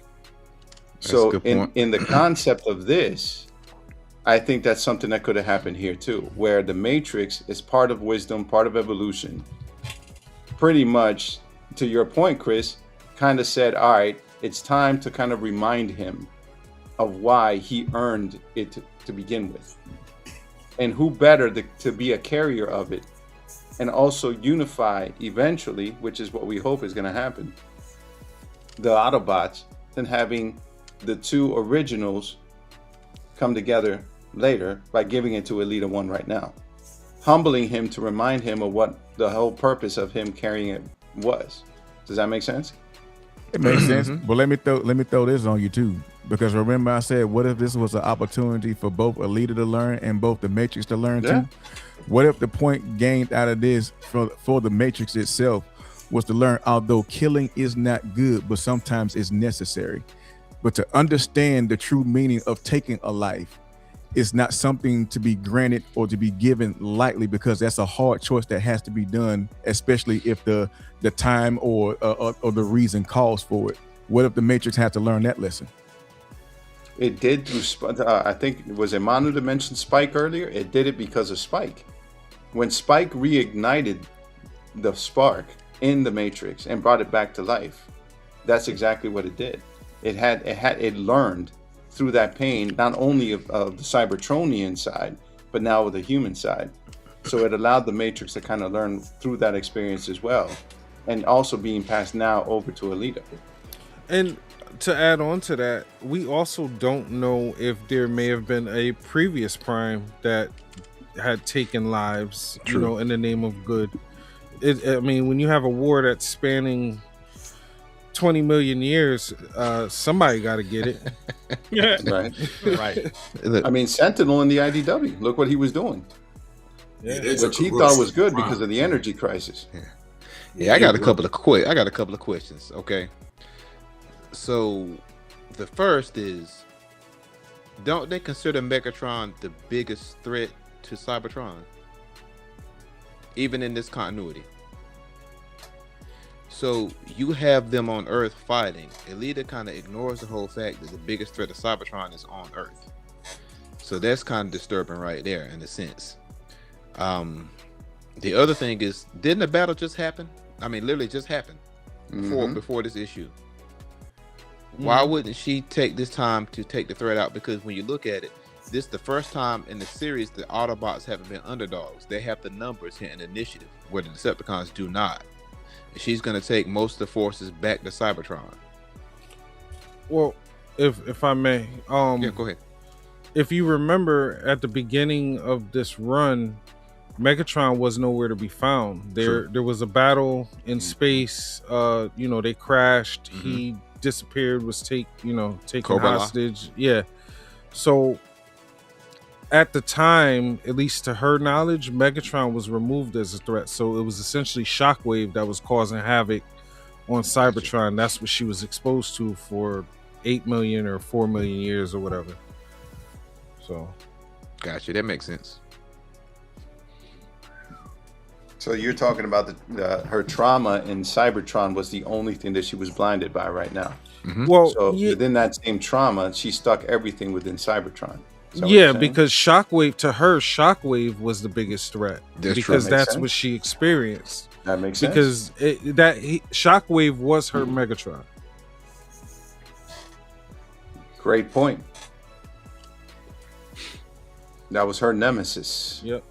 Speaker 2: So in the concept of this, I think that's something that could have happened here too, where the Matrix is part of wisdom, part of evolution. Pretty much, to your point, Chris, kind of said, all right, it's time to kind of remind him of why he earned it to begin with. And who better to be a carrier of it and also unify eventually, which is what we hope is going to happen, the Autobots, than having the two originals come together later by giving it to Alita 1 right now, humbling him to remind him of what the whole purpose of him carrying it was. Does that make sense?
Speaker 1: It makes sense. But let me throw this on you too, because remember I said, what if this was an opportunity for both Alita to learn and both the Matrix to learn too? What if the point gained out of this for the Matrix itself was to learn, although killing is not good, but sometimes it's necessary, but to understand the true meaning of taking a life is not something to be granted or to be given lightly, because that's a hard choice that has to be done, especially if the time or the reason calls for it. What if the Matrix had to learn that lesson?
Speaker 2: It did through, I think, was it Manu that mentioned Spike earlier? It did it because of Spike. When Spike reignited the spark in the Matrix and brought it back to life, that's exactly what it did. It learned through that pain, not only of the Cybertronian side, but now with the human side. So it allowed the Matrix to kind of learn through that experience as well, and also being passed now over to Alita.
Speaker 3: And to add on to that, we also don't know if there may have been a previous Prime that had taken lives, you know, in the name of good. I mean, when you have a war that's spanning 20 million years, somebody got to get it.
Speaker 2: Right.
Speaker 5: Right.
Speaker 2: I mean, Sentinel in the IDW, look what he was doing, which he thought was good because of the energy crisis.
Speaker 5: Yeah, I got a couple of questions. Okay, so the first is, don't they consider Megatron the biggest threat to Cybertron, even in this continuity? So you have them on Earth fighting. Alita kind of ignores the whole fact that the biggest threat to Cybertron is on Earth. So that's kind of disturbing right there in a sense. The other thing is, didn't the battle just happen? I mean, literally just happened before this issue. Why wouldn't she take this time to take the threat out? Because when you look at it, this is the first time in the series the Autobots haven't been underdogs. They have the numbers here in initiative, where the Decepticons do not. She's going to take most of the forces back to Cybertron.
Speaker 3: Well, if I may,
Speaker 5: Yeah, go ahead.
Speaker 3: if you remember at the beginning of this run, Megatron was nowhere to be found. There was a battle in space. You know, they crashed. He disappeared. Was taken
Speaker 5: Kobala.
Speaker 3: hostage. Yeah. So at the time, at least to her knowledge, Megatron was removed as a threat. So it was essentially Shockwave that was causing havoc on Cybertron. That's what she was exposed to for 8 million or 4 million years or whatever. So,
Speaker 5: Gotcha. That makes sense.
Speaker 2: So you're talking about her trauma in Cybertron was the only thing that she was blinded by right now.
Speaker 3: well,
Speaker 2: So
Speaker 3: yeah,
Speaker 2: within that same trauma, she stuck everything within Cybertron. Is that what
Speaker 3: yeah,
Speaker 2: you're saying?
Speaker 3: because Shockwave was the biggest threat.
Speaker 5: That's true.
Speaker 3: Because
Speaker 2: Makes
Speaker 3: that's
Speaker 2: sense.
Speaker 3: what she experienced.
Speaker 2: That makes sense.
Speaker 3: Because Shockwave was her Megatron.
Speaker 2: Great point. That was her nemesis.
Speaker 3: Yep.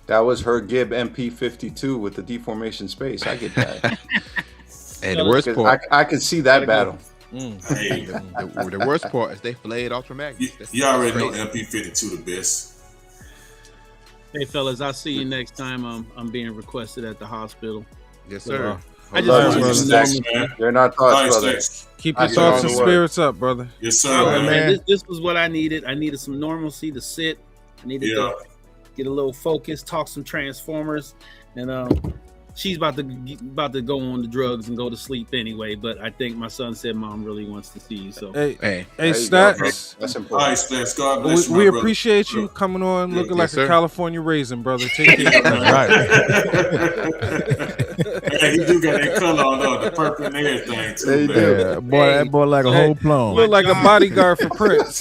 Speaker 2: That was her Gib MP52 with the deformation space. I get that.
Speaker 5: And the worst part,
Speaker 2: I could see that battle.
Speaker 6: Hey,
Speaker 5: the worst part is they flayed Ultra Magnus.
Speaker 6: you already know MP52 the best.
Speaker 7: Hey fellas, I'll see you next time. I'm being requested at the hospital.
Speaker 5: Yes, sir.
Speaker 7: I just
Speaker 2: Love
Speaker 7: want
Speaker 2: you,
Speaker 7: to
Speaker 2: Stacks.
Speaker 6: man.
Speaker 2: They're not thoughts,
Speaker 6: Thanks,
Speaker 2: brother.
Speaker 6: thanks.
Speaker 3: Keep
Speaker 2: I
Speaker 3: your
Speaker 2: get
Speaker 3: thoughts
Speaker 2: all
Speaker 3: and
Speaker 2: the word.
Speaker 3: spirits up, brother.
Speaker 6: Yes, sir,
Speaker 7: Oh,
Speaker 6: man.
Speaker 1: man.
Speaker 7: This was what I needed. I needed some normalcy to sit. I needed
Speaker 6: Yeah.
Speaker 7: to get a little focus, talk some Transformers, and she's about to go on the drugs and go to sleep anyway. But I think my son said mom really wants to see you. So
Speaker 3: Hey,
Speaker 5: Hey,
Speaker 2: There you go,
Speaker 3: Stacks.
Speaker 2: bro. That's
Speaker 6: All
Speaker 2: important.
Speaker 6: right, Stacks. God bless you,
Speaker 3: We
Speaker 6: my brother.
Speaker 3: appreciate you coming on,
Speaker 6: Yeah.
Speaker 3: looking
Speaker 5: Yes,
Speaker 3: like a
Speaker 5: sir.
Speaker 3: California raisin, brother. Take care.
Speaker 6: Hey, he do got that color on the purple and everything
Speaker 2: There
Speaker 6: too,
Speaker 2: you
Speaker 6: man.
Speaker 2: go.
Speaker 1: Yeah, boy, that boy like a
Speaker 3: Hey,
Speaker 1: whole plum.
Speaker 3: Look like a bodyguard for Prince.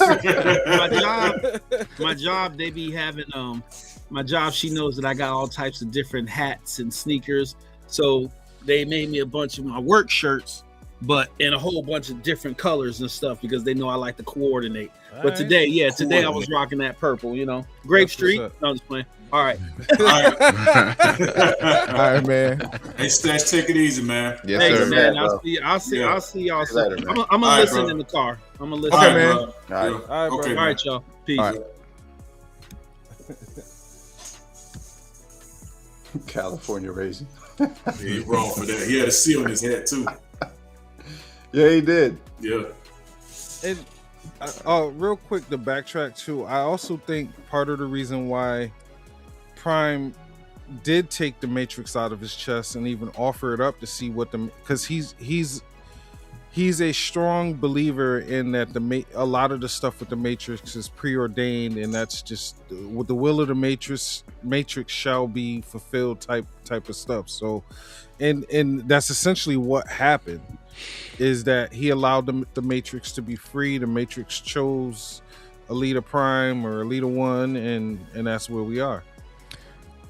Speaker 7: my job, they be having my job. She knows that I got all types of different hats and sneakers, so they made me a bunch of my work shirts, but in a whole bunch of different colors and stuff because they know I like to coordinate. But today I was rocking that purple. You know, Grape
Speaker 3: That's
Speaker 7: Street.
Speaker 3: what's up.
Speaker 7: No, I'm just playing. All right.
Speaker 6: All right.
Speaker 1: All right, man.
Speaker 6: Hey, Stacks, take it easy, man.
Speaker 5: yes,
Speaker 7: Thanks,
Speaker 5: sir.
Speaker 7: man.
Speaker 2: Yeah,
Speaker 7: I'll
Speaker 2: bro.
Speaker 7: see y'all
Speaker 2: See you
Speaker 7: soon.
Speaker 2: later, man.
Speaker 7: I'm
Speaker 6: All
Speaker 7: gonna
Speaker 6: right,
Speaker 7: listen
Speaker 6: bro.
Speaker 7: in the car. I'm gonna listen.
Speaker 6: All
Speaker 1: Okay,
Speaker 6: right,
Speaker 1: man.
Speaker 6: bro.
Speaker 2: All right.
Speaker 6: Yeah.
Speaker 3: All right, bro.
Speaker 6: Okay,
Speaker 7: All
Speaker 6: man.
Speaker 7: right, y'all. Peace.
Speaker 1: All right.
Speaker 2: California raisin.
Speaker 6: Yeah, you wrong for that. He had a C on his head too.
Speaker 2: Yeah, he did.
Speaker 6: Yeah.
Speaker 3: And real quick to backtrack too, I also think part of the reason why Prime did take the Matrix out of his chest and even offer it up to see what because he's a strong believer in that a lot of the stuff with the Matrix is preordained, and that's just with the will of the Matrix shall be fulfilled type of stuff. So, and that's essentially what happened. Is that he allowed the Matrix to be free. The Matrix chose Alita Prime or Alita 1, and that's where we are.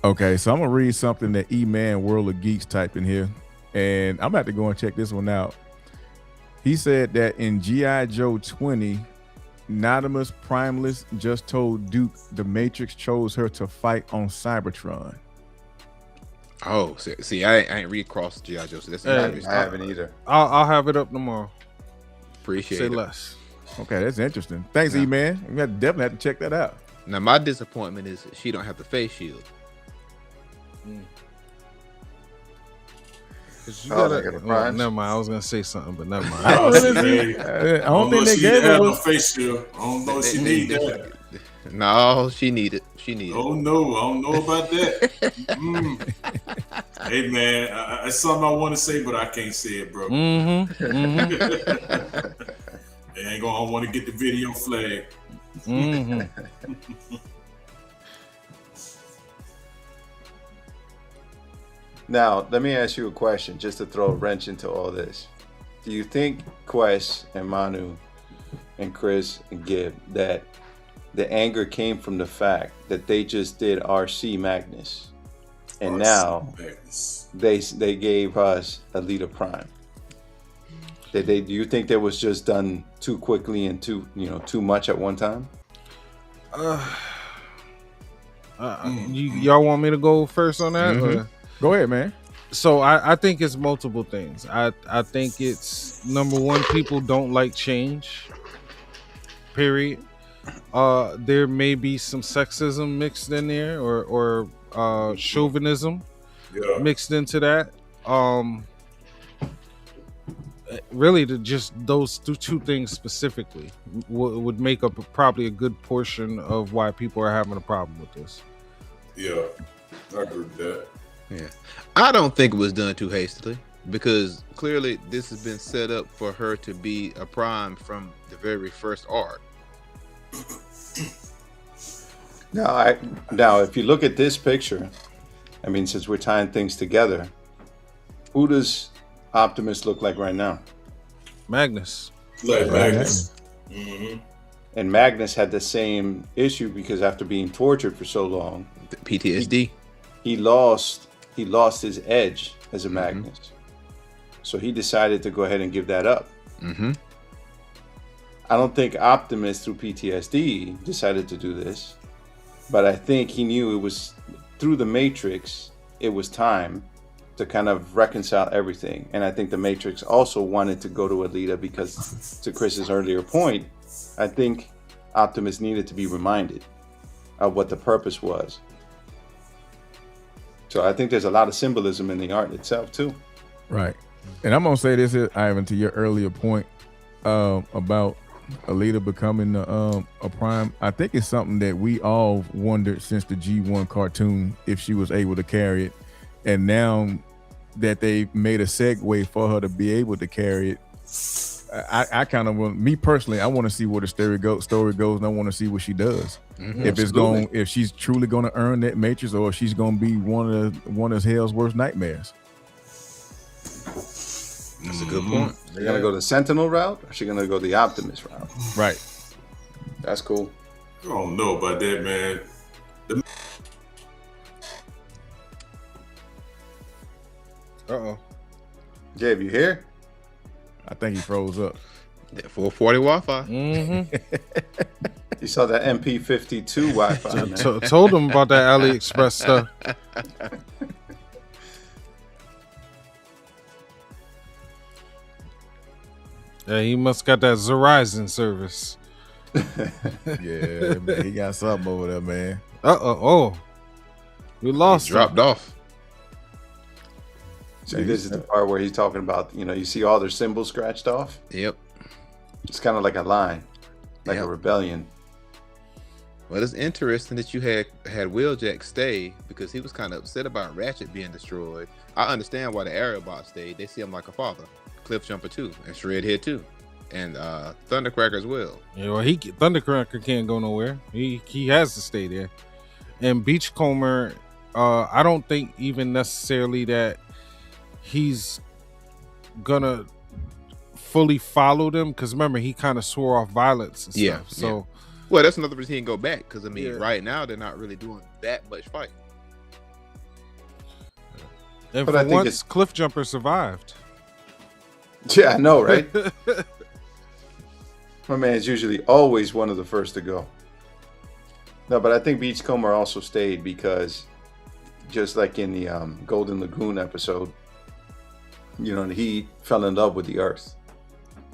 Speaker 1: Okay, so I'm gonna read something that E-Man World of Geeks typed in here. and I'm about to go and check this one out. He said that in G.I. Joe 20, Nadimus Primeless just told Duke the Matrix chose her to fight on Cybertron.
Speaker 5: Oh, see, I ain't read across G.I. Joe, so that's
Speaker 3: Hey,
Speaker 5: interesting.
Speaker 2: I haven't either.
Speaker 3: I'll have it up tomorrow.
Speaker 5: Appreciate
Speaker 3: Say
Speaker 5: it.
Speaker 3: less.
Speaker 1: Okay, that's interesting. Thanks, E-Man. We definitely have to check that out.
Speaker 5: Now, my disappointment is she don't have the face shield.
Speaker 3: Never mind. I was gonna say something, but never mind.
Speaker 1: I don't think they gave her
Speaker 6: no face shield. I don't know if she need that.
Speaker 5: No, she need it. She need it.
Speaker 6: Oh no, I don't know about that. Hey man, it's something I want to say, but I can't say it, bro. I want to get the video flagged.
Speaker 2: Now, let me ask you a question, just to throw a wrench into all this. Do you think Quest and Manu and Chris and Gib that the anger came from the fact that they just did RC Magnus, and now they gave us Alita Prime? Do you think that was just done too quickly and too much at one time?
Speaker 3: Y'all want me to go first on that? Or?
Speaker 1: Go ahead, man.
Speaker 3: So I think it's multiple things. I think it's, number one, people don't like change. Period. There may be some sexism mixed in there, or chauvinism mixed into that. Really, just those two things specifically would make up probably a good portion of why people are having a problem with this.
Speaker 6: Yeah, I agree with that.
Speaker 5: Yeah, I don't think it was done too hastily, because clearly this has been set up for her to be a Prime from the very first arc.
Speaker 2: Now, if you look at this picture, I mean, since we're tying things together, who does Optimus look like right now?
Speaker 3: Magnus.
Speaker 6: Like Magnus.
Speaker 2: And Magnus had the same issue because after being tortured for so long,
Speaker 5: PTSD.
Speaker 2: He lost his edge as a Magnus. So he decided to go ahead and give that up. I don't think Optimus, through PTSD, decided to do this, but I think he knew it was through the Matrix, it was time to kind of reconcile everything. And I think the Matrix also wanted to go to Alita because, to Chris's earlier point, I think Optimus needed to be reminded of what the purpose was. So I think there's a lot of symbolism in the art itself too.
Speaker 1: Right. And I'm gonna say this here, Ivan, to your earlier point about Alita becoming a Prime. I think it's something that we all wondered since the G1 cartoon, if she was able to carry it. And now that they made a segue for her to be able to carry it, I kind of want, me personally, I want to see where the story goes, and I want to see what she does. If she's truly going to earn that Matrix, or if she's going to be one of hell's worst nightmares.
Speaker 5: That's a good point.
Speaker 2: They're gonna go the Sentinel route, or she gonna go the Optimus route?
Speaker 1: Right.
Speaker 2: That's cool.
Speaker 6: I don't know about that, man.
Speaker 2: Gabe, you here?
Speaker 1: I think he froze up.
Speaker 5: That 440 Wi-Fi.
Speaker 2: You saw that MP52 Wi-Fi, man.
Speaker 3: Told him about that AliExpress stuff. Yeah, he must got that Verizon service.
Speaker 1: Yeah, man, he got something over there, man.
Speaker 3: We lost.
Speaker 5: Dropped off.
Speaker 2: See, this is the part where he's talking about, you see all their symbols scratched off.
Speaker 5: Yep.
Speaker 2: It's kind of like a line, like a rebellion.
Speaker 5: Well, it's interesting that you had Wheeljack stay, because he was kind of upset about Ratchet being destroyed. I understand why the Aerobots stayed. They see him like a father. Cliffjumper too, and Shredhead too, and Thundercracker as well.
Speaker 3: Yeah, well, Thundercracker can't go nowhere. He has to stay there. And Beachcomber, I don't think even necessarily that he's gonna fully follow them, because remember, he kind of swore off violence and stuff. So,
Speaker 5: well, that's another reason he can go back, because I mean, right now they're not really doing that much fight.
Speaker 3: And
Speaker 2: But
Speaker 3: for
Speaker 2: I think
Speaker 3: once, Cliffjumper survived.
Speaker 2: Yeah, I know, right? My man's usually always one of the first to go. No, but I think Beachcomber also stayed because, just like in the Golden Lagoon episode, you know, he fell in love with the Earth.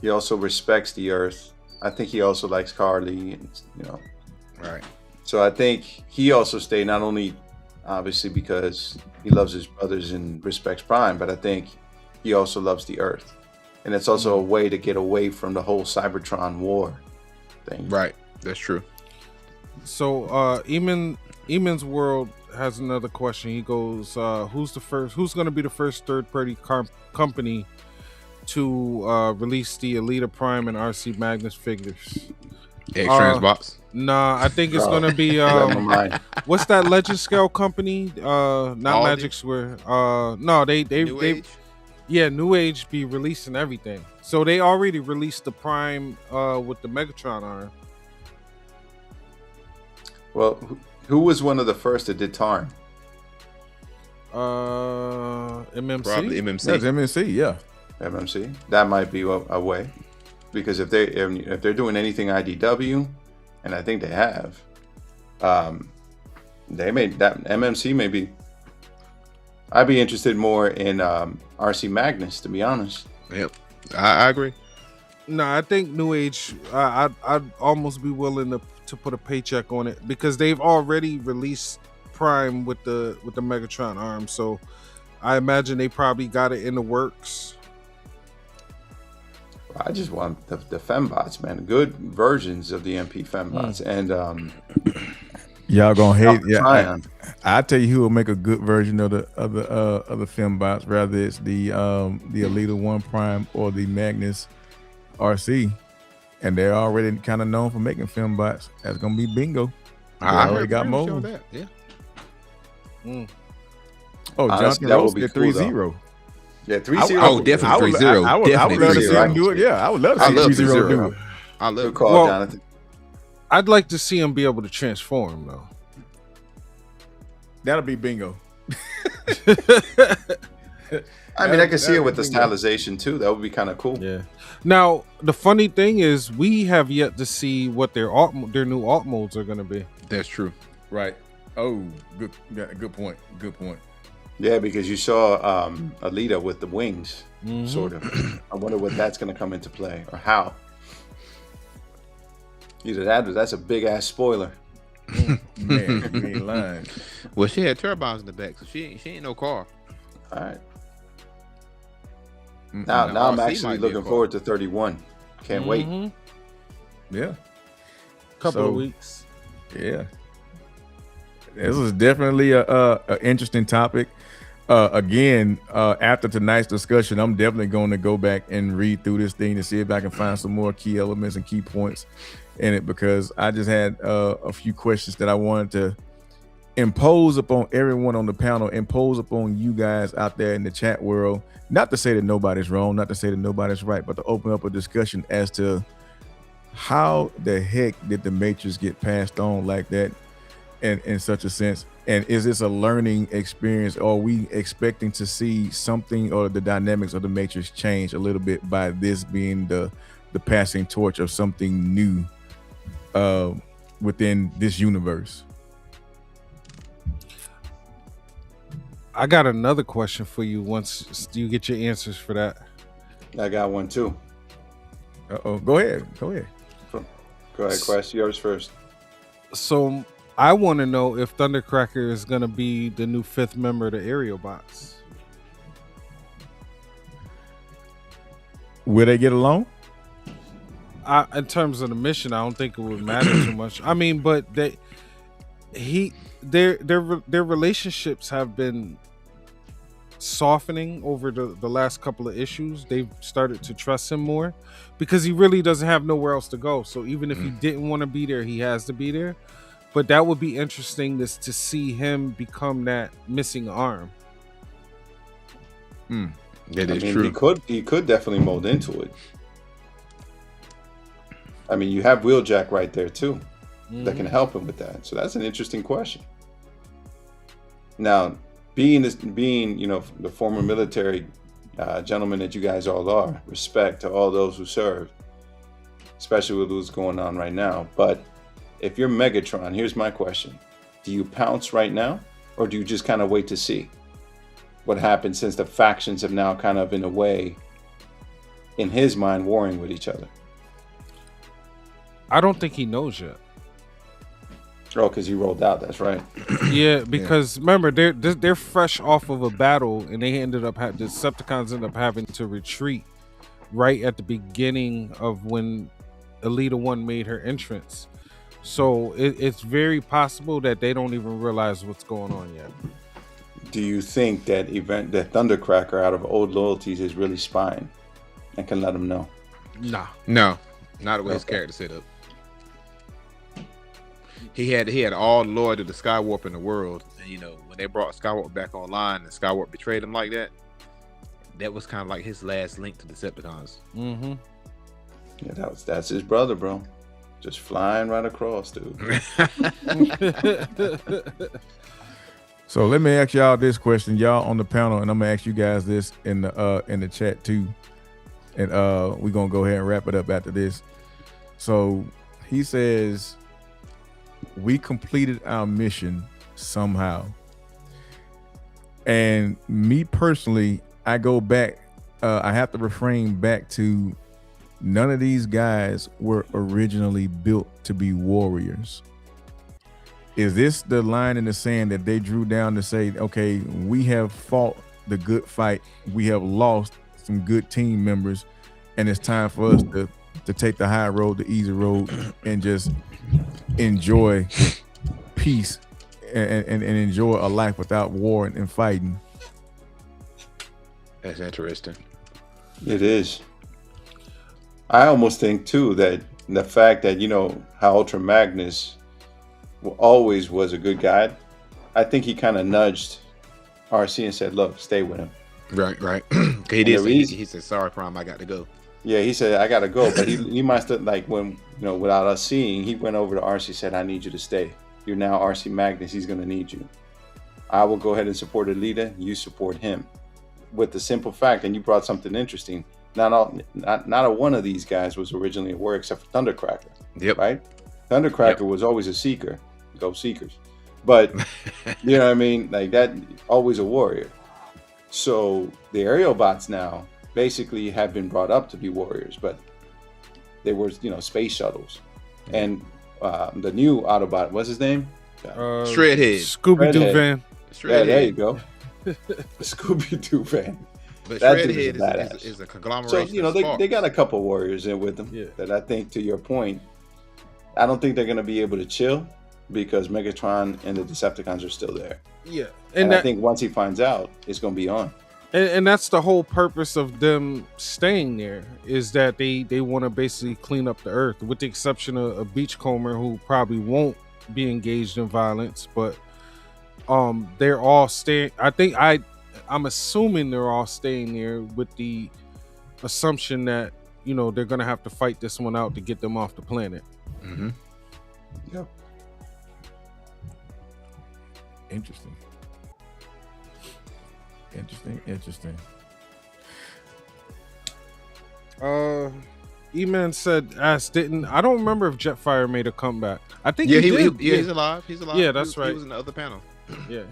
Speaker 2: He also respects the Earth. I think he also likes Carly, and you know.
Speaker 5: Right.
Speaker 2: So I think he also stayed not only, obviously, because he loves his brothers and respects Prime, but I think he also loves the Earth, and it's also a way to get away from the whole Cybertron war thing.
Speaker 5: Right. That's true.
Speaker 3: So Eamon's World has another question. He goes, who's going to be the first third-party company to release the Elita Prime and RC Magnus figures?
Speaker 5: X-Transbox.
Speaker 3: Nah, I think it's gonna be
Speaker 2: Never mind.
Speaker 3: what's that Legend Scale company? Not
Speaker 5: Aldi?
Speaker 3: Magic Square. No, they
Speaker 5: New Age.
Speaker 3: yeah, New Age be releasing everything. So they already released the Prime with the Megatron arm.
Speaker 2: Well, who was one of the first that did Tarn?
Speaker 3: MMC.
Speaker 5: Probably MMC.
Speaker 1: That's MNC, yeah.
Speaker 2: MMC. That might be a way, because if they're doing anything IDW, and I think they have, they made that MMC maybe. I'd be interested more in RC Magnus, to be honest.
Speaker 5: Yep. I agree.
Speaker 3: No, I think New Age. I'd almost be willing to put a paycheck on it because they've already released Prime with the Megatron arm. So I imagine they probably got it in the works.
Speaker 2: I just want the fembots, man. Good versions of the MP fembots, and
Speaker 1: Y'all gonna hate. Yeah,
Speaker 2: Tryon.
Speaker 1: I tell you who will make a good version of the fembots, whether it's the Elita 1 Prime or the Magnus RC, and they're already kind of known for making fembots. That's gonna be Bingo.
Speaker 5: I
Speaker 1: already got
Speaker 5: agree with you on
Speaker 1: mold.
Speaker 5: that. Yeah.
Speaker 1: Oh,
Speaker 2: Honestly,
Speaker 1: Jonathan
Speaker 2: that would
Speaker 1: Rose
Speaker 2: be
Speaker 1: did
Speaker 2: cool, though.
Speaker 1: 3-0.
Speaker 2: Yeah, 3-0.
Speaker 5: Oh, definitely 3-0.
Speaker 1: I would
Speaker 5: Definitely
Speaker 1: love to see
Speaker 5: 3-0.
Speaker 1: him do it. Yeah, I would love to
Speaker 5: I
Speaker 1: see
Speaker 5: love
Speaker 1: 3-0 do
Speaker 5: 3-0.
Speaker 1: it.
Speaker 5: I love
Speaker 2: Good
Speaker 5: it.
Speaker 2: call,
Speaker 3: Well,
Speaker 2: Jonathan.
Speaker 3: I'd like to see him be able to transform though.
Speaker 1: That'll be Bingo.
Speaker 2: I mean, I can see it
Speaker 1: that
Speaker 2: with the
Speaker 1: would be good.
Speaker 2: stylization too. That would be kind of cool.
Speaker 3: Yeah. Now the funny thing is, we have yet to see what their new alt modes are going to be.
Speaker 5: That's true.
Speaker 1: Right. Oh, good. Yeah, good point. Good point.
Speaker 2: Yeah, because you saw Alita with the wings,
Speaker 3: Mhm.
Speaker 2: sort of. I wonder what that's going to come into play, or how. Either that, or that's a big ass spoiler.
Speaker 1: Man, you ain't lying.
Speaker 5: Well, she had turbines in the back, so she ain't no car.
Speaker 2: All right.
Speaker 1: Mm-mm.
Speaker 2: Now
Speaker 5: Now,
Speaker 2: I'm
Speaker 5: RC
Speaker 2: actually
Speaker 5: might be a
Speaker 2: looking
Speaker 5: call.
Speaker 2: forward to 31. Can't wait.
Speaker 3: Mhm.
Speaker 1: Yeah.
Speaker 3: Couple
Speaker 1: So-
Speaker 3: of weeks.
Speaker 1: Yeah. This was definitely a interesting topic. Again, after tonight's discussion, I'm definitely going to go back and read through this thing to see if I can find some more key elements and key points in it, because I just had a few questions that I wanted to impose upon everyone on the panel, impose upon you guys out there in the chat world. Not to say that nobody's wrong, not to say that nobody's right, but to open up a discussion as to how the heck did the Matrix get passed on like that in such a sense? And is this a learning experience, or are we expecting to see something or the dynamics of the Matrix change a little bit by this being the passing torch of something new within this universe?
Speaker 3: I got another question for you once you get your answers for that.
Speaker 2: I got one too.
Speaker 1: Uh-oh. Go ahead.
Speaker 2: Go ahead, Quest. Yours first.
Speaker 3: So I want to know if Thundercracker is going to be the new 5th member of the Aerial Bots.
Speaker 1: Will they get along?
Speaker 3: In terms of the mission, I don't think it would matter too much. I mean, but their relationships have been softening over the last couple of issues. They've started to trust him more because he really doesn't have nowhere else to go. So even if he didn't want to be there, he has to be there. But that would be interesting to see him become that missing arm.
Speaker 5: That
Speaker 2: I
Speaker 5: is
Speaker 2: mean,
Speaker 5: true.
Speaker 2: he could definitely mold into it. I mean, you have Wheeljack right there too, that can help him with that. So that's an interesting question. Now, being the former military gentlemen that you guys all are, respect to all those who served, especially with what's going on right now. But if you're Megatron, here's my question: do you pounce right now, or do you just kind of wait to see what happens, since the factions have now kind of, in a way, in his mind, warring with each other?
Speaker 3: I don't think he knows yet.
Speaker 2: Oh, because he rolled out. That's right.
Speaker 3: Yeah, because remember they're fresh off of a battle, and they ended up the Decepticons ended up having to retreat right at the beginning of when Elita 1 made her entrance. So it's very possible that they don't even realize what's going on yet.
Speaker 2: Do you think that Thundercracker, out of old loyalties, is really spying and can let him know?
Speaker 3: Nah.
Speaker 5: No, not the way his character set up. He had all the loyalty to the Skywarp in the world, and when they brought Skywarp back online and Skywarp betrayed him like that, that was kind of like his last link to Decepticons.
Speaker 3: Mm-hmm.
Speaker 2: Yeah, that's his brother, bro. Just flying right across, dude.
Speaker 1: So let me ask y'all this question, y'all on the panel, and I'm gonna ask you guys this in the chat too, and we're gonna go ahead and wrap it up after this. So he says, we completed our mission somehow, and me personally, I go back. I have to refrain back to, none of these guys were originally built to be warriors. Is this the line in the sand that they drew down to say, okay, we have fought the good fight, we have lost some good team members, and it's time for us to take the high road, the easy road, and just enjoy peace and enjoy a life without war and fighting?
Speaker 5: That's interesting.
Speaker 2: It is. I almost think too that the fact that how Ultra Magnus always was a good guy, I think he kind of nudged RC and said, "Look, stay with him."
Speaker 5: Right. He did. He said, "Sorry, Prime, I got to go."
Speaker 2: Yeah, he said, "I got to go," but he must have, like, when without us seeing, he went over to RC, said, "I need you to stay. You're now RC Magnus. He's going to need you. I will go ahead and support Elita. You support him." With the simple fact, and you brought something interesting. Not a one of these guys was originally a warrior except for Thundercracker.
Speaker 5: Yep.
Speaker 2: Right? Thundercracker was always a seeker. Go Seekers. But you know what I mean? Like that, always a warrior. So the aerial bots now basically have been brought up to be warriors, but they were, space shuttles. And the new Autobot, what's his name?
Speaker 5: Shredhead.
Speaker 3: Scooby-Doo van.
Speaker 2: Yeah, there you go. The Scooby-Doo van.
Speaker 5: But
Speaker 2: That
Speaker 5: Shredhead is a conglomeration.
Speaker 2: So, they got a couple warriors in with them that I think, to your point, I don't think they're going to be able to chill because Megatron and the Decepticons are still there.
Speaker 3: Yeah.
Speaker 2: And I think once he finds out, it's going to be on.
Speaker 3: And that's the whole purpose of them staying there, is that they want to basically clean up the earth, with the exception of Beachcomber, who probably won't be engaged in violence, but they're all staying. I'm assuming they're all staying there with the assumption that they're gonna have to fight this one out to get them off the planet.
Speaker 5: Mm-hmm.
Speaker 2: Yep.
Speaker 1: Interesting.
Speaker 3: E-Man said, I don't remember if Jetfire made a comeback. I think
Speaker 5: he
Speaker 3: did.
Speaker 5: did. He's alive.
Speaker 3: Yeah, that's right.
Speaker 5: He was in the other panel.
Speaker 3: Yeah.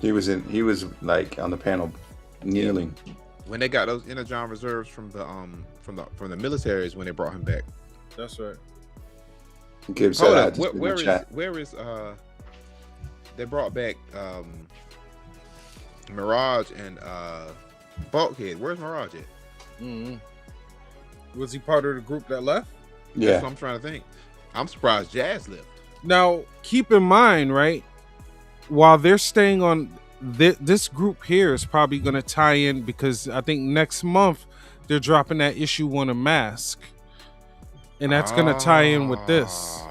Speaker 2: He was like on the panel kneeling.
Speaker 5: When they got those Energon reserves from the militaries, when they brought him back.
Speaker 3: That's right.
Speaker 2: Gibbs
Speaker 5: Hold
Speaker 2: said,
Speaker 5: up. Where is they brought back Mirage and Bulkhead. Where's Mirage at?
Speaker 3: Mm-hmm. Was he part of the group that left?
Speaker 2: Yeah.
Speaker 5: That's what I'm trying to think. I'm surprised Jazz left.
Speaker 3: Now, keep in mind, right, while they're staying on, this group here is probably going to tie in, because I think next month they're dropping that issue 1 of Mask, and that's going to tie in with this.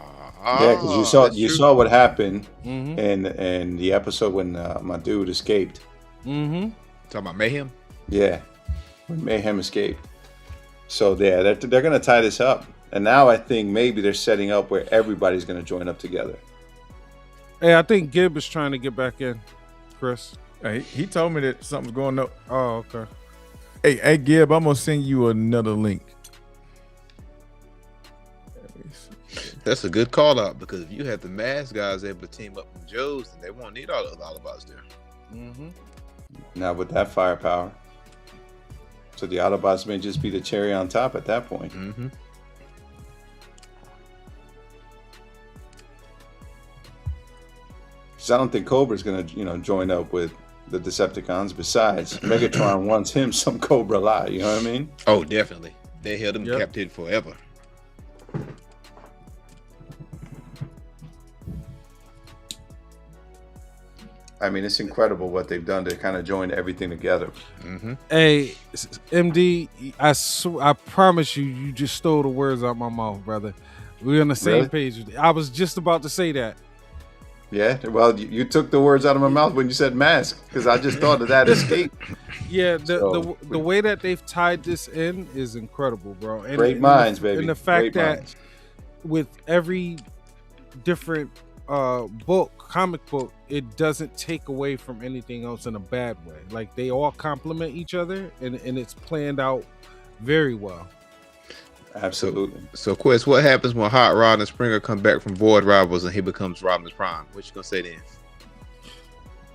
Speaker 2: Yeah, because you saw what happened in the episode when my dude escaped.
Speaker 3: Mm-hmm.
Speaker 5: Talking about Mayhem?
Speaker 2: Yeah, when Mayhem escaped. So yeah, they're going to tie this up. And now I think maybe they're setting up where everybody's going to join up together.
Speaker 3: Hey, I think Gibb is trying to get back in. Chris?
Speaker 1: He told me that something's going up.
Speaker 3: Oh, okay.
Speaker 1: Hey, Gib, I'm gonna send you another link. Let me see.
Speaker 5: That's a good call out, because if you have the mass guys able to team up with Joe's, then they won't need all the Autobots there.
Speaker 3: Mm-hmm.
Speaker 2: Now with that firepower, so the Autobots may just be the cherry on top at that point.
Speaker 5: Mm-hmm.
Speaker 2: Because I don't think Cobra's gonna, join up with the Decepticons. Besides, Megatron wants him some Cobra Lie. You know what I mean?
Speaker 5: Oh, definitely. They held him
Speaker 3: Yep.
Speaker 5: captive forever.
Speaker 2: I mean, it's incredible what they've done to kind of join everything together.
Speaker 5: Mm-hmm.
Speaker 3: Hey, MD, I promise you, you just stole the words out my mouth, brother. We're on the same
Speaker 2: Really?
Speaker 3: page. I was just about to say that.
Speaker 2: Yeah, well, you took the words out of my mouth when you said mask, because I just thought of that escape.
Speaker 3: Yeah,
Speaker 2: So-
Speaker 3: the way that they've tied this in is incredible, bro. And,
Speaker 2: Great
Speaker 3: and
Speaker 2: minds,
Speaker 3: the,
Speaker 2: baby.
Speaker 3: And the fact
Speaker 2: Great
Speaker 3: that
Speaker 2: minds.
Speaker 3: with every different comic book, it doesn't take away from anything else in a bad way. Like, they all complement each other, and it's planned out very well.
Speaker 2: Absolutely.
Speaker 5: So, Quest, what happens when Hot Rod and Springer come back from Void Rivals and he becomes Rodimus Prime? What you gonna say then?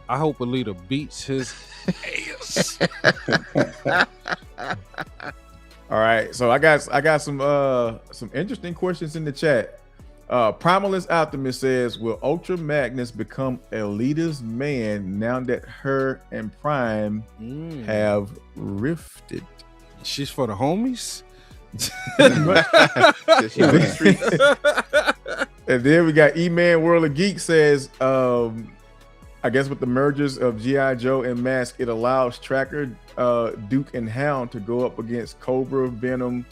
Speaker 3: I hope Alita beats his ass.
Speaker 1: All right, so I got some interesting questions in the chat. Primalist Optimist says, "Will Ultra Magnus become Alita's man now that her and Prime have rifted?"
Speaker 3: She's for the homies.
Speaker 5: She on the streets.
Speaker 1: And then we got E-Man World of Geek says, I guess with the mergers of G.I. Joe and Mask, it allows Tracker, Duke, and Hound to go up against Cobra, Venom,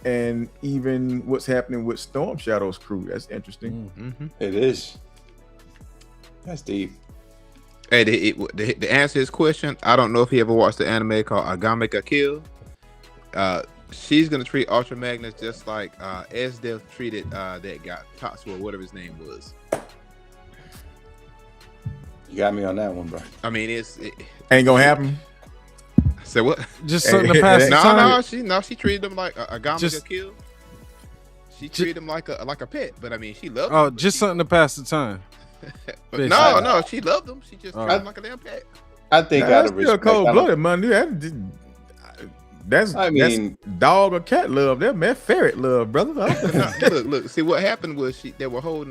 Speaker 1: and even what's happening with Storm Shadow's crew. That's interesting.
Speaker 5: Mm-hmm.
Speaker 2: It is. That's deep.
Speaker 5: Hey, the answer to his question, I don't know if he ever watched the anime called Agame ga Kill. She's gonna treat Ultra Magnus just like Esdeath treated that guy Tatsuo, whatever his name was.
Speaker 2: You got me on that one, bro.
Speaker 5: I mean,
Speaker 1: Ain't gonna happen.
Speaker 5: So what?
Speaker 3: Just something to pass the time.
Speaker 5: She treated him like Agame
Speaker 3: Just-
Speaker 5: ga Kill. She treated him like a pet, but I mean, she loved
Speaker 3: Oh,
Speaker 5: him.
Speaker 3: just something to pass the time.
Speaker 5: But no, she loved him. She just
Speaker 3: Oh.
Speaker 5: treated him like a damn pet.
Speaker 2: I think
Speaker 1: That's
Speaker 2: out of
Speaker 1: still
Speaker 2: respect,
Speaker 1: cold
Speaker 2: I don't-
Speaker 1: blooded, man. That's
Speaker 2: I mean-
Speaker 1: that's dog or cat love. That man ferret love, brother.
Speaker 5: Look. See, what happened was they were holding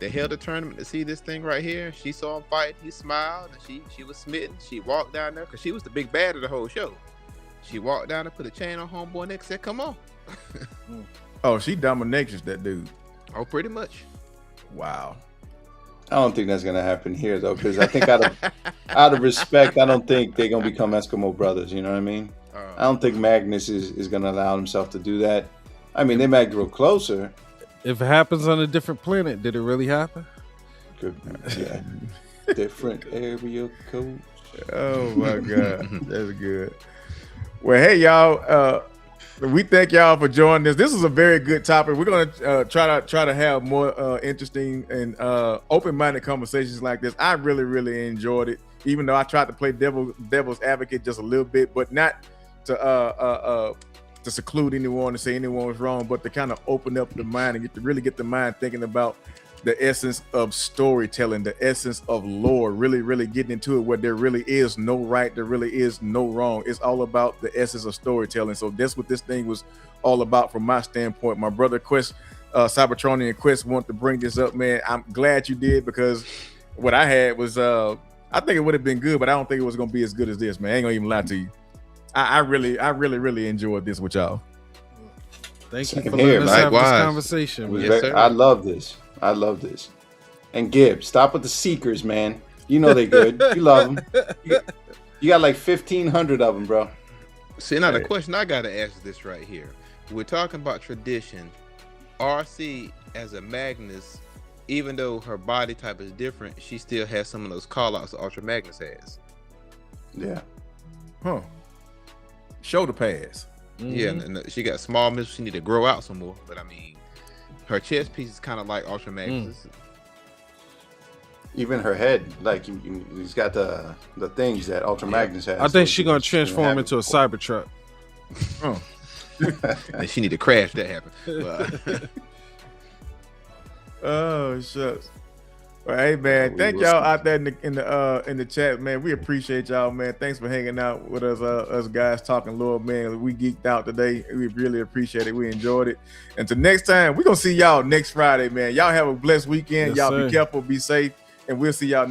Speaker 5: they held a tournament to see this thing right here. She saw him fight. He smiled, and she was smitten. She walked down there because she was the big bad of the whole show. She walked down and put a chain on homeboy neck. Said, "Come on."
Speaker 1: Oh, she dominatrix, that dude.
Speaker 5: Oh, pretty much.
Speaker 1: Wow.
Speaker 2: I don't think that's gonna happen here though, because I think out of respect, I don't think they're gonna become Eskimo brothers. You know what I mean? I don't think Magnus is gonna allow himself to do that. I mean, they might grow closer.
Speaker 3: If it happens on a different planet, did it really happen?
Speaker 2: Good, yeah. Different area code.
Speaker 1: Oh my god, that's good. Well, hey y'all, we thank y'all for joining us. This is a very good topic. We're gonna try to have more interesting and open-minded conversations like this. I really enjoyed it, even though I tried to play devil's advocate just a little bit, but not to seclude anyone and say anyone was wrong, but to kind of open up the mind and really get the mind thinking about the essence of storytelling, the essence of lore, really getting into it where there really is no right, there really is no wrong. It's all about the essence of storytelling. So that's what this thing was all about from my standpoint. My brother Quest, Cybertronian and Quest wanted to bring this up, man. I'm glad you did, because what I had was, I think it would have been good, but I don't think it was going to be as good as this, man. I ain't gonna even lie to you. I really enjoyed this with y'all.
Speaker 3: Thank you
Speaker 2: Same
Speaker 3: for
Speaker 2: here,
Speaker 3: letting us have this
Speaker 5: likewise.
Speaker 3: conversation.
Speaker 2: It was
Speaker 3: man.
Speaker 5: Yes,
Speaker 2: very-
Speaker 5: sir.
Speaker 2: I love this. I love this. And Gibb, stop with the Seekers, man. You know they good. You love them. You got like 1,500 of them, bro.
Speaker 5: See, now the question I gotta ask is this right here. We're talking about tradition. RC as a Magnus, even though her body type is different, she still has some of those call-outs that Ultra Magnus has.
Speaker 2: Yeah.
Speaker 1: Huh. Shoulder pads.
Speaker 5: Yeah, and she got small missiles. She need to grow out some more. But I mean, her chest piece is kind of like Ultra Magnus.
Speaker 2: Even her head, like he's got the things that Ultra Magnus has.
Speaker 3: I think
Speaker 2: so
Speaker 3: she's gonna
Speaker 2: she didn't
Speaker 3: transform
Speaker 2: have it
Speaker 3: into a
Speaker 2: before.
Speaker 3: Cybertruck.
Speaker 5: And she need to crash. That happened.
Speaker 1: Oh shucks. Well, hey man,
Speaker 2: We
Speaker 1: thank
Speaker 2: will
Speaker 1: y'all
Speaker 2: see.
Speaker 1: out there in the chat, man. We appreciate y'all, man. Thanks for hanging out with us guys talking Lord, man. We geeked out today. We really appreciate it. We enjoyed it. Until next time, we're gonna see y'all next Friday, man. Y'all have a blessed weekend.
Speaker 3: Yes,
Speaker 1: Y'all
Speaker 3: sir.
Speaker 1: be careful, be safe, and we'll see y'all